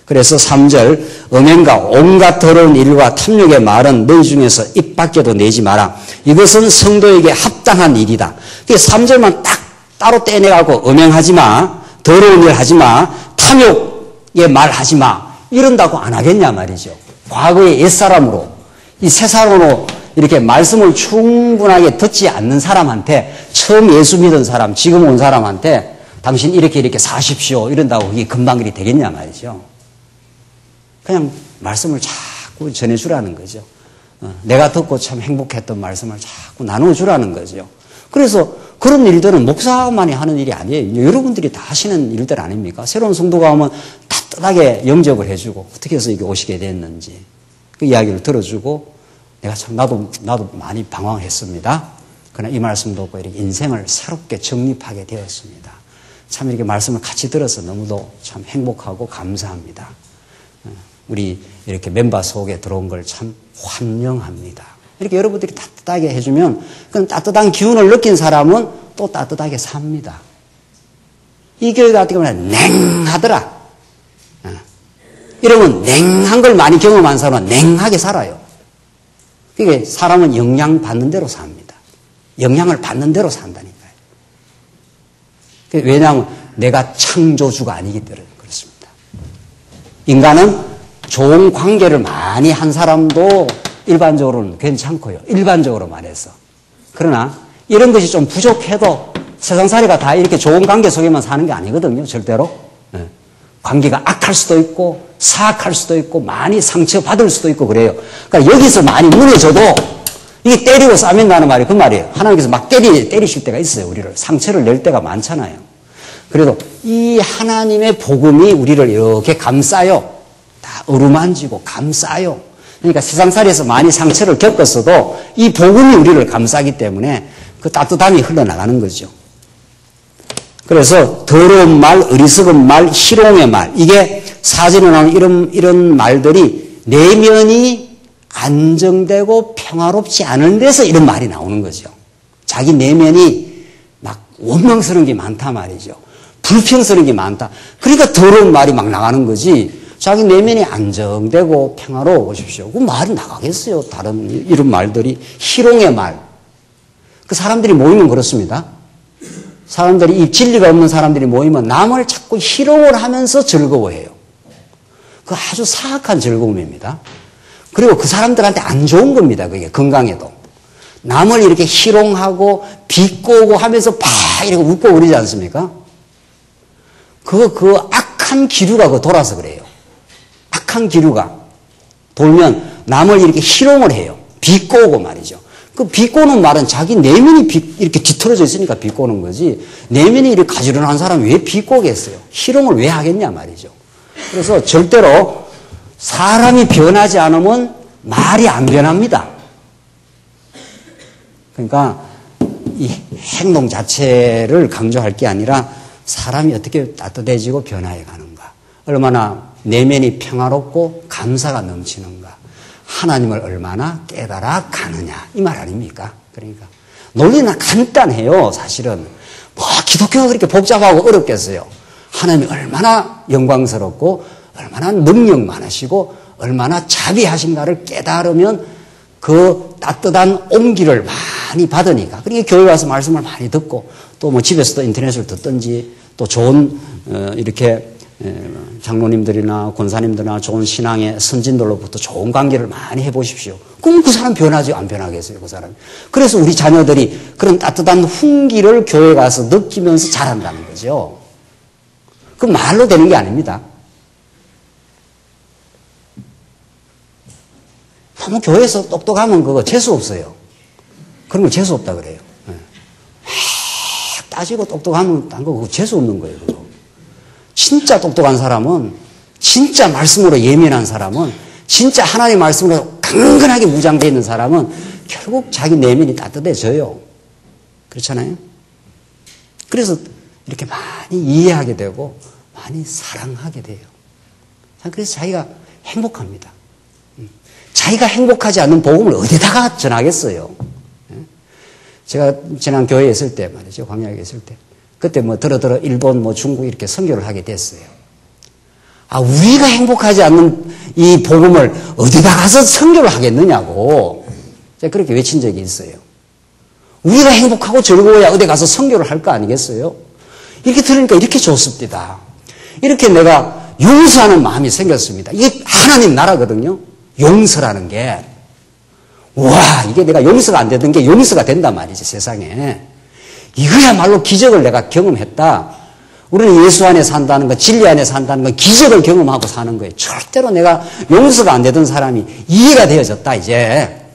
그래서 3절 음행과 온갖 더러운 일과 탐욕의 말은 너희 중에서 입 밖에도 내지 마라. 이것은 성도에게 합당한 일이다. 3절만 딱 따로 떼내가고 음행하지 마. 더러운 일 하지 마. 탐욕의 말 하지 마. 이런다고 안 하겠냐 말이죠. 과거의 옛사람으로 이 새사람으로 이렇게 말씀을 충분하게 듣지 않는 사람한테 처음 예수 믿은 사람 지금 온 사람한테 당신 이렇게 사십시오 이런다고 그게 금방 일이 되겠냐 말이죠. 그냥 말씀을 자꾸 전해주라는 거죠. 내가 듣고 참 행복했던 말씀을 자꾸 나눠주라는 거죠. 그래서 그런 일들은 목사만이 하는 일이 아니에요. 여러분들이 다 하시는 일들 아닙니까? 새로운 성도가 오면 따뜻하게 영접을 해주고 어떻게 해서 이게 오시게 됐는지 그 이야기를 들어주고 내가 참 나도 많이 방황했습니다. 그러나 이 말씀 듣고 이렇게 인생을 새롭게 정립하게 되었습니다. 참 이렇게 말씀을 같이 들어서 너무도 참 행복하고 감사합니다. 우리 이렇게 멤버 속에 들어온 걸 참 환영합니다. 이렇게 여러분들이 따뜻하게 해주면 그 따뜻한 기운을 느낀 사람은 또 따뜻하게 삽니다. 이 교회가 어떻게 보면 냉하더라. 이러면 냉한 걸 많이 경험한 사람은 냉하게 살아요. 그게 사람은 영향 받는 대로 삽니다. 영향을 받는 대로 산다니까요. 왜냐하면 내가 창조주가 아니기 때문에 그렇습니다. 인간은 좋은 관계를 많이 한 사람도 일반적으로는 괜찮고요. 일반적으로 말해서. 그러나 이런 것이 좀 부족해도 세상살이가 다 이렇게 좋은 관계 속에만 사는 게 아니거든요. 절대로. 관계가 악할 수도 있고 사악할 수도 있고 많이 상처받을 수도 있고 그래요. 그러니까 여기서 많이 무너져도 이게 때리고 싸맨다는 말이 그 말이에요. 하나님께서 막 때리실 때가 있어요. 우리를. 상처를 낼 때가 많잖아요. 그래도 이 하나님의 복음이 우리를 이렇게 감싸요. 다 어루만지고 감싸요. 그러니까 세상살이에서 많이 상처를 겪었어도 이 복음이 우리를 감싸기 때문에 그 따뜻함이 흘러나가는 거죠. 그래서 더러운 말, 어리석은 말, 희롱의 말, 이게 사전에 나오는 이런 말들이 내면이 안정되고 평화롭지 않은 데서 이런 말이 나오는 거죠. 자기 내면이 막 원망스러운 게 많다 말이죠. 불평스러운 게 많다. 그러니까 더러운 말이 막 나가는 거지. 자기 내면이 안정되고 평화로워 보십시오. 그 말이 나가겠어요. 다른 이런 말들이. 희롱의 말. 그 사람들이 모이면 그렇습니다. 사람들이 이 진리가 없는 사람들이 모이면 남을 자꾸 희롱을 하면서 즐거워해요. 그 아주 사악한 즐거움입니다. 그리고 그 사람들한테 안 좋은 겁니다. 그게 건강에도. 남을 이렇게 희롱하고 비꼬고 하면서 팍 이렇게 웃고 그러지 않습니까? 그 악한 기류가 돌아서 그래요. 악한 기류가 돌면 남을 이렇게 희롱을 해요. 비꼬고 말이죠. 그 비꼬는 말은 자기 내면이 이렇게 뒤틀어져 있으니까 비꼬는 거지. 내면이 이렇게 가지런한 사람이 왜 비꼬겠어요? 희롱을 왜 하겠냐 말이죠. 그래서 절대로 사람이 변하지 않으면 말이 안 변합니다. 그러니까 이 행동 자체를 강조할 게 아니라 사람이 어떻게 따뜻해지고 변화해 가는가. 얼마나 내면이 평화롭고 감사가 넘치는가. 하나님을 얼마나 깨달아 가느냐. 이 말 아닙니까? 그러니까. 논리는 간단해요, 사실은. 뭐, 기독교가 그렇게 복잡하고 어렵겠어요. 하나님이 얼마나 영광스럽고, 얼마나 능력 많으시고, 얼마나 자비하신가를 깨달으면 그 따뜻한 온기를 많이 받으니까. 그러니까 교회 와서 말씀을 많이 듣고, 또 뭐 집에서도 인터넷을 듣든지, 또 좋은, 이렇게, 장로님들이나 권사님들이나 좋은 신앙의 선진들로부터 좋은 관계를 많이 해보십시오. 그럼 그 사람 변하지 안 변하겠어요, 그 사람. 그래서 우리 자녀들이 그런 따뜻한 훈기를 교회 가서 느끼면서 자란다는 거죠. 그 말로 되는 게 아닙니다. 너무 교회에서 똑똑하면 그거 재수 없어요. 그런 거 재수 없다 그래요. 따지고 똑똑하면 딴 거 그거 재수 없는 거예요, 그거. 진짜 똑똑한 사람은, 진짜 말씀으로 예민한 사람은, 진짜 하나님의 말씀으로 강건하게 무장되어 있는 사람은 결국 자기 내면이 따뜻해져요. 그렇잖아요? 그래서 이렇게 많이 이해하게 되고 많이 사랑하게 돼요. 그래서 자기가 행복합니다. 자기가 행복하지 않는 복음을 어디다가 전하겠어요? 제가 지난 교회에 있을 때 말이죠. 광야에 있을 때. 그때 뭐 들어 일본 뭐 중국 이렇게 선교를 하게 됐어요. 아, 우리가 행복하지 않는 이 복음을 어디다 가서 선교를 하겠느냐고. 제가 그렇게 외친 적이 있어요. 우리가 행복하고 즐거워야 어디 가서 선교를 할 거 아니겠어요? 이렇게 들으니까 이렇게 좋습니다. 이렇게 내가 용서하는 마음이 생겼습니다. 이게 하나님 나라거든요. 용서라는 게. 와, 이게 내가 용서가 안 되던 게 용서가 된단 말이지, 세상에. 이거야말로 기적을 내가 경험했다. 우리는 예수 안에 산다는 것, 진리 안에 산다는 건 기적을 경험하고 사는 거예요. 절대로 내가 용서가 안 되던 사람이 이해가 되어졌다, 이제.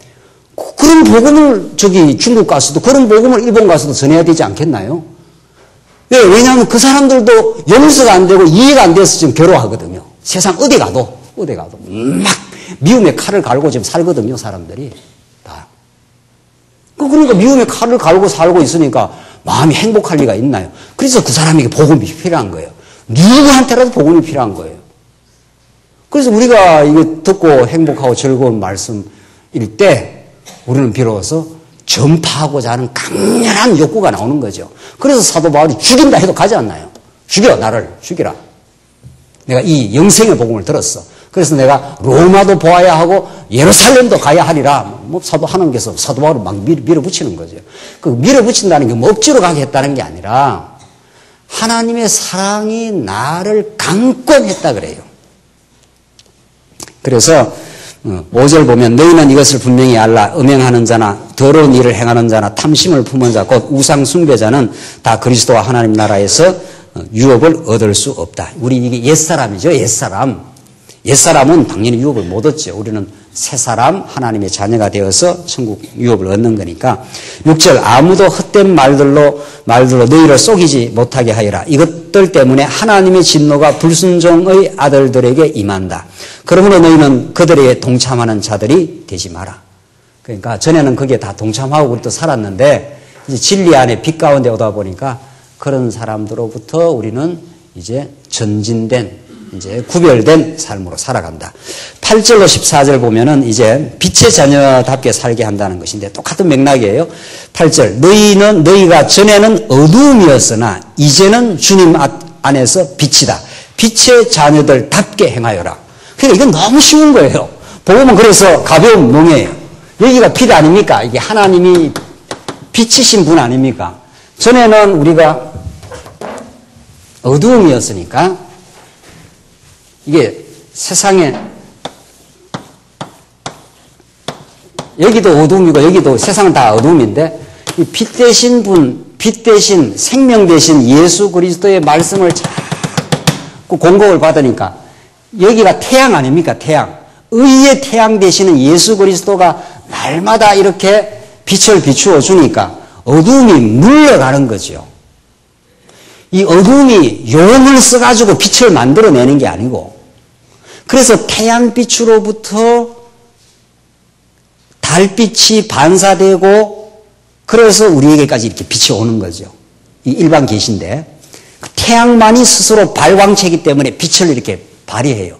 그런 복음을 중국 가서도, 그런 복음을 일본 가서도 전해야 되지 않겠나요? 왜? 왜냐하면 그 사람들도 용서가 안 되고 이해가 안 돼서 지금 괴로워하거든요. 세상 어디 가도 막 미움의 칼을 갈고 지금 살거든요, 사람들이. 다. 그러니까 미움의 칼을 갈고 살고 있으니까 마음이 행복할 리가 있나요? 그래서 그 사람에게 복음이 필요한 거예요. 누구한테라도 복음이 필요한 거예요. 그래서 우리가 이거 듣고 행복하고 즐거운 말씀일 때 우리는 비로소 전파하고자 하는 강렬한 욕구가 나오는 거죠. 그래서 사도 바울이 죽인다 해도 가지 않나요? 죽여, 나를 죽이라. 내가 이 영생의 복음을 들었어. 그래서 내가 로마도 보아야 하고 예루살렘도 가야 하리라. 뭐 사도 하나님께서 사도 바울을 막 밀어붙이는 거죠. 그 밀어붙인다는 게 뭐 억지로 가게 했다는 게 아니라 하나님의 사랑이 나를 강권했다 그래요. 그래서 5절 보면 너희는 이것을 분명히 알라. 음행하는 자나 더러운 일을 행하는 자나 탐심을 품은 자 곧 우상 숭배자는 다 그리스도와 하나님 나라에서 유업을 얻을 수 없다. 우리 이게 옛사람이죠. 옛사람은 당연히 유업을 못 얻죠. 우리는 새사람 하나님의 자녀가 되어서 천국 유업을 얻는 거니까. 6절 아무도 헛된 말들로 너희를 속이지 못하게 하리라. 이것들 때문에 하나님의 진노가 불순종의 아들들에게 임한다. 그러므로 너희는 그들에게 동참하는 자들이 되지 마라. 그러니까 전에는 거기에 다 동참하고 우리도 살았는데 이제 진리 안에 빛 가운데 오다 보니까 그런 사람들로부터 우리는 이제 전진된 이제 구별된 삶으로 살아간다. 8절로 14절 보면은 이제 빛의 자녀답게 살게 한다는 것인데 똑같은 맥락이에요. 8절 너희가 전에는 어두움이었으나 이제는 주님 안에서 빛이다. 빛의 자녀들답게 행하여라. 그러니까 이건 너무 쉬운 거예요. 복음은 그래서 가벼운 몽이에요. 여기가 빛 아닙니까? 이게 하나님이 빛이신 분 아닙니까? 전에는 우리가 어두움이었으니까 이게 세상에 여기도 어두움이고 여기도 세상은 다 어두움인데 이 빛 대신 분, 빛 대신 생명 대신 예수 그리스도의 말씀을 자꾸 공급을 받으니까 여기가 태양 아닙니까? 태양. 의의 태양 되시는 예수 그리스도가 날마다 이렇게 빛을 비추어 주니까 어두움이 물러가는 거죠. 이 어두움이 용을 써가지고 빛을 만들어내는 게 아니고 그래서 태양빛으로부터 달빛이 반사되고 그래서 우리에게까지 이렇게 빛이 오는 거죠. 이 일반 계시인데 태양만이 스스로 발광체이기 때문에 빛을 이렇게 발휘해요.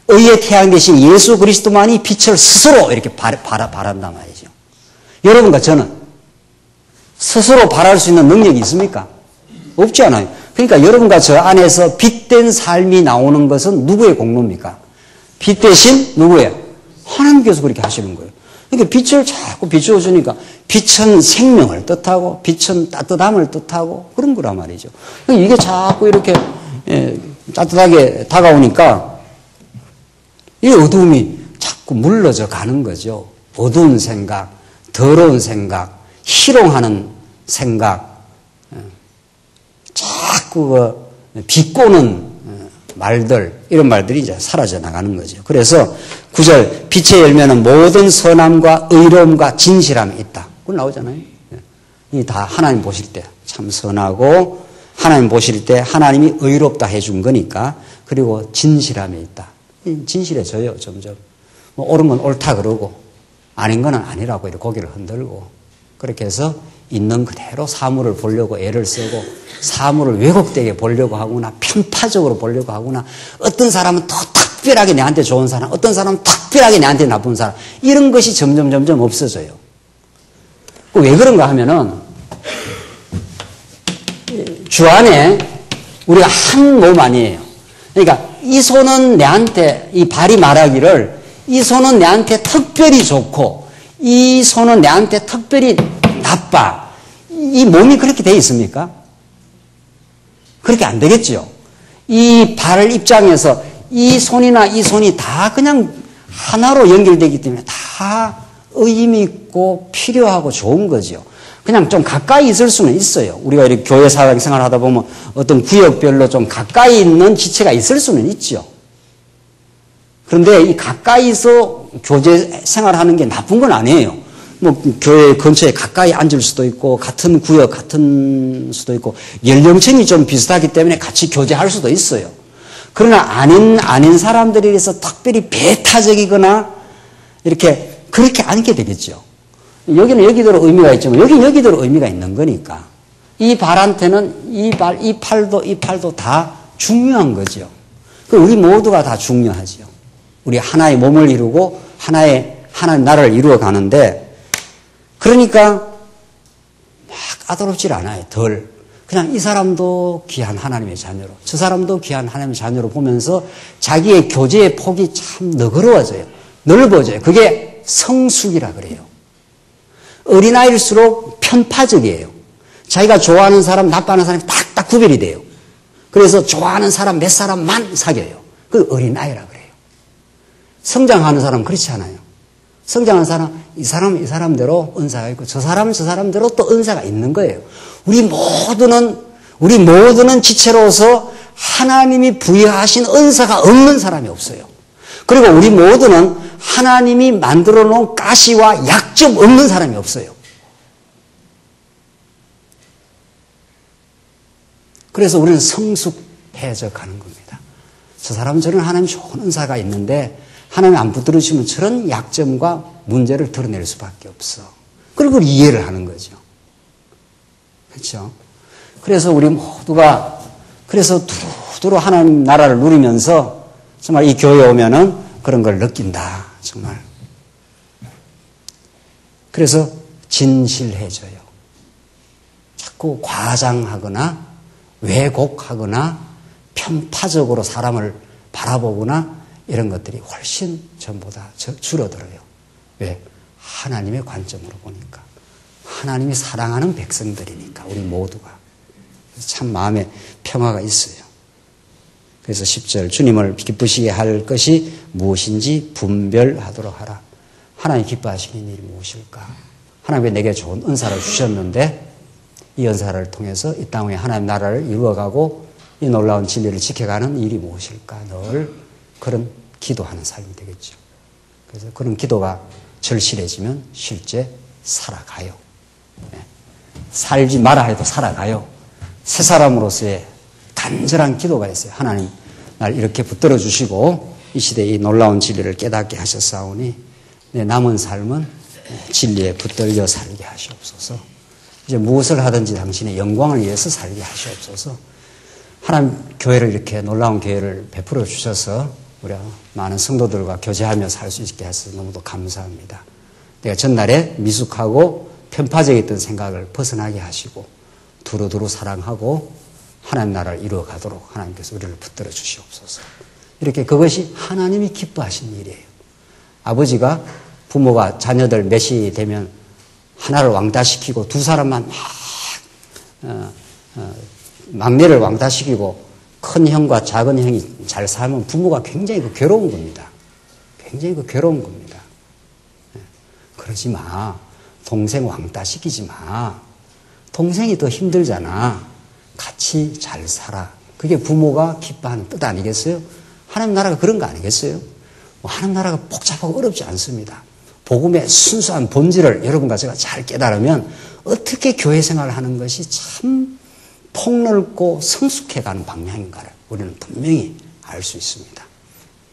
의의 태양 대신 예수 그리스도만이 빛을 스스로 이렇게 발한단 말이죠. 여러분과 저는 스스로 발할 수 있는 능력이 있습니까? 없지 않아요. 그러니까 여러분과 저 안에서 빛된 삶이 나오는 것은 누구의 공로입니까? 빛 대신 누구예요? 하나님께서 그렇게 하시는 거예요. 그러니까 빛을 자꾸 비추어주니까 빛은 생명을 뜻하고 빛은 따뜻함을 뜻하고 그런 거란 말이죠. 이게 자꾸 이렇게 따뜻하게 다가오니까 이 어두움이 자꾸 물러져 가는 거죠. 어두운 생각, 더러운 생각, 희롱하는 생각, 자꾸 비꼬는 말들, 이런 말들이 이제 사라져 나가는 거죠. 그래서 9절, 빛의 열매는 모든 선함과 의로움과 진실함이 있다. 그거 나오잖아요. 이 다 하나님 보실 때 참 선하고 하나님 보실 때 하나님이 의롭다 해준 거니까 그리고 진실함이 있다. 진실해져요, 점점. 옳은 건 옳다 그러고 아닌 건 아니라고 이렇게 고개를 흔들고 그렇게 해서 있는 그대로 사물을 보려고 애를 쓰고 사물을 왜곡되게 보려고 하거나 편파적으로 보려고 하거나 어떤 사람은 더 특별하게 내한테 좋은 사람, 어떤 사람은 특별하게 내한테 나쁜 사람 이런 것이 점점 없어져요. 왜 그런가 하면은 주 안에 우리가 한 몸 아니에요. 그러니까 이 손은 내한테 이 발이 말하기를 이 손은 내한테 특별히 좋고 이 손은 내한테 특별히 나빠. 이 몸이 그렇게 돼 있습니까? 그렇게 안 되겠죠. 이 발 입장에서 이 손이나 이 손이 다 그냥 하나로 연결되기 때문에 다 의미 있고 필요하고 좋은 거죠. 그냥 좀 가까이 있을 수는 있어요. 우리가 이렇게 교회 생활을 하다 보면 어떤 구역별로 좀 가까이 있는 지체가 있을 수는 있죠. 그런데 이 가까이서 교제 생활하는 게 나쁜 건 아니에요. 뭐 교회 근처에 가까이 앉을 수도 있고 같은 구역 같은 수도 있고 연령층이 좀 비슷하기 때문에 같이 교제할 수도 있어요. 그러나 아닌 사람들에 대해서 특별히 배타적이거나 이렇게 그렇게 않게 되겠죠. 여기는 여기대로 의미가 있지만 여기는 여기대로 의미가 있는 거니까 이 발한테는 이 팔도 다 중요한 거죠. 우리 모두가 다 중요하죠. 우리 하나의 몸을 이루고 하나의 나라를 이루어 가는데 그러니까 막 까다롭질 않아요. 덜. 그냥 이 사람도 귀한 하나님의 자녀로 저 사람도 귀한 하나님의 자녀로 보면서 자기의 교제의 폭이 참 너그러워져요. 넓어져요. 그게 성숙이라 그래요. 어린아이일수록 편파적이에요. 자기가 좋아하는 사람, 나빠하는 사람이 딱 구별이 돼요. 그래서 좋아하는 사람 몇 사람만 사귀어요. 그 어린아이라 그래요. 성장하는 사람은 그렇지 않아요. 성장하는 사람, 이 사람대로 은사가 있고 저 사람대로 또 은사가 있는 거예요. 우리 모두는 지체로서 하나님이 부여하신 은사가 없는 사람이 없어요. 그리고 우리 모두는 하나님이 만들어 놓은 가시와 약점 없는 사람이 없어요. 그래서 우리는 성숙해져 가는 겁니다. 저 사람은 저런 하나님 좋은 은사가 있는데 하나님 안 붙들으시면 저런 약점과 문제를 드러낼 수밖에 없어. 그리고 이해를 하는 거죠. 그렇죠? 그래서 우리 모두가 그래서 두루두루 하나님 나라를 누리면서 정말 이 교회에 오면은 그런 걸 느낀다. 정말. 그래서 진실해져요. 자꾸 과장하거나 왜곡하거나 편파적으로 사람을 바라보거나 이런 것들이 훨씬 전보다 줄어들어요. 왜? 하나님의 관점으로 보니까. 하나님이 사랑하는 백성들이니까 우리 모두가. 참 마음에 평화가 있어요. 그래서 10절 주님을 기쁘시게 할 것이 무엇인지 분별하도록 하라. 하나님 기뻐하시는 일이 무엇일까? 하나님이 내게 좋은 은사를 주셨는데 이 은사를 통해서 이 땅에 하나님 나라를 이루어가고 이 놀라운 진리를 지켜가는 일이 무엇일까? 늘 그런 기도하는 삶이 되겠죠. 그래서 그런 기도가 절실해지면 실제 살아가요. 살지 마라 해도 살아가요. 새 사람으로서의 간절한 기도가 있어요. 하나님 날 이렇게 붙들어 주시고 이 시대에 이 놀라운 진리를 깨닫게 하셨사오니 내 남은 삶은 진리에 붙들려 살게 하시옵소서. 이제 무엇을 하든지 당신의 영광을 위해서 살게 하시옵소서. 하나님 교회를 이렇게 놀라운 교회를 베풀어 주셔서 우리 많은 성도들과 교제하며 살 수 있게 해서 너무도 감사합니다. 내가 전날에 미숙하고 편파적이었던 생각을 벗어나게 하시고 두루두루 사랑하고 하나님 나라를 이루어가도록 하나님께서 우리를 붙들어 주시옵소서. 이렇게 그것이 하나님이 기뻐하신 일이에요. 아버지가 부모가 자녀들 몇이 되면 하나를 왕따시키고 두 사람만 막내를 왕따시키고 큰 형과 작은 형이 잘 살면 부모가 굉장히 괴로운 겁니다. 굉장히 괴로운 겁니다. 그러지 마. 동생 왕따시키지 마. 동생이 더 힘들잖아. 같이 잘 살아. 그게 부모가 기뻐하는 뜻 아니겠어요? 하나님 나라가 그런 거 아니겠어요? 하나님 나라가 복잡하고 어렵지 않습니다. 복음의 순수한 본질을 여러분과 제가 잘 깨달으면 어떻게 교회 생활을 하는 것이 참 폭넓고 성숙해가는 방향인가를 우리는 분명히 알 수 있습니다.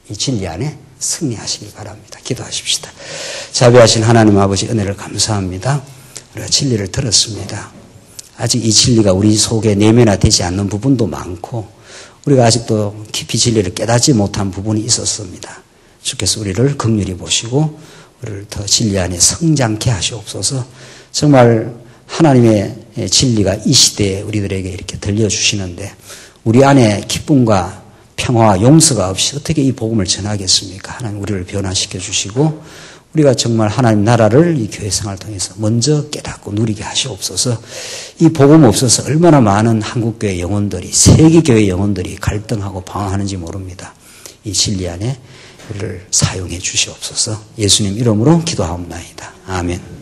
이 진리 안에 승리하시길 바랍니다. 기도하십시다. 자비하신 하나님 아버지 은혜를 감사합니다. 우리가 진리를 들었습니다. 아직 이 진리가 우리 속에 내면화되지 않는 부분도 많고 우리가 아직도 깊이 진리를 깨닫지 못한 부분이 있었습니다. 주께서 우리를 긍휼히 보시고 우리를 더 진리 안에 성장케 하시옵소서. 정말 하나님의 진리가 이 시대에 우리들에게 이렇게 들려주시는데 우리 안에 기쁨과 평화와 용서가 없이 어떻게 이 복음을 전하겠습니까? 하나님 우리를 변화시켜 주시고 우리가 정말 하나님 나라를 이 교회 생활을 통해서 먼저 깨닫고 누리게 하시옵소서. 이 복음 없어서 얼마나 많은 한국교회 영혼들이 세계교회 영혼들이 갈등하고 방황하는지 모릅니다. 이 진리 안에 우리를 사용해 주시옵소서. 예수님 이름으로 기도하옵나이다. 아멘.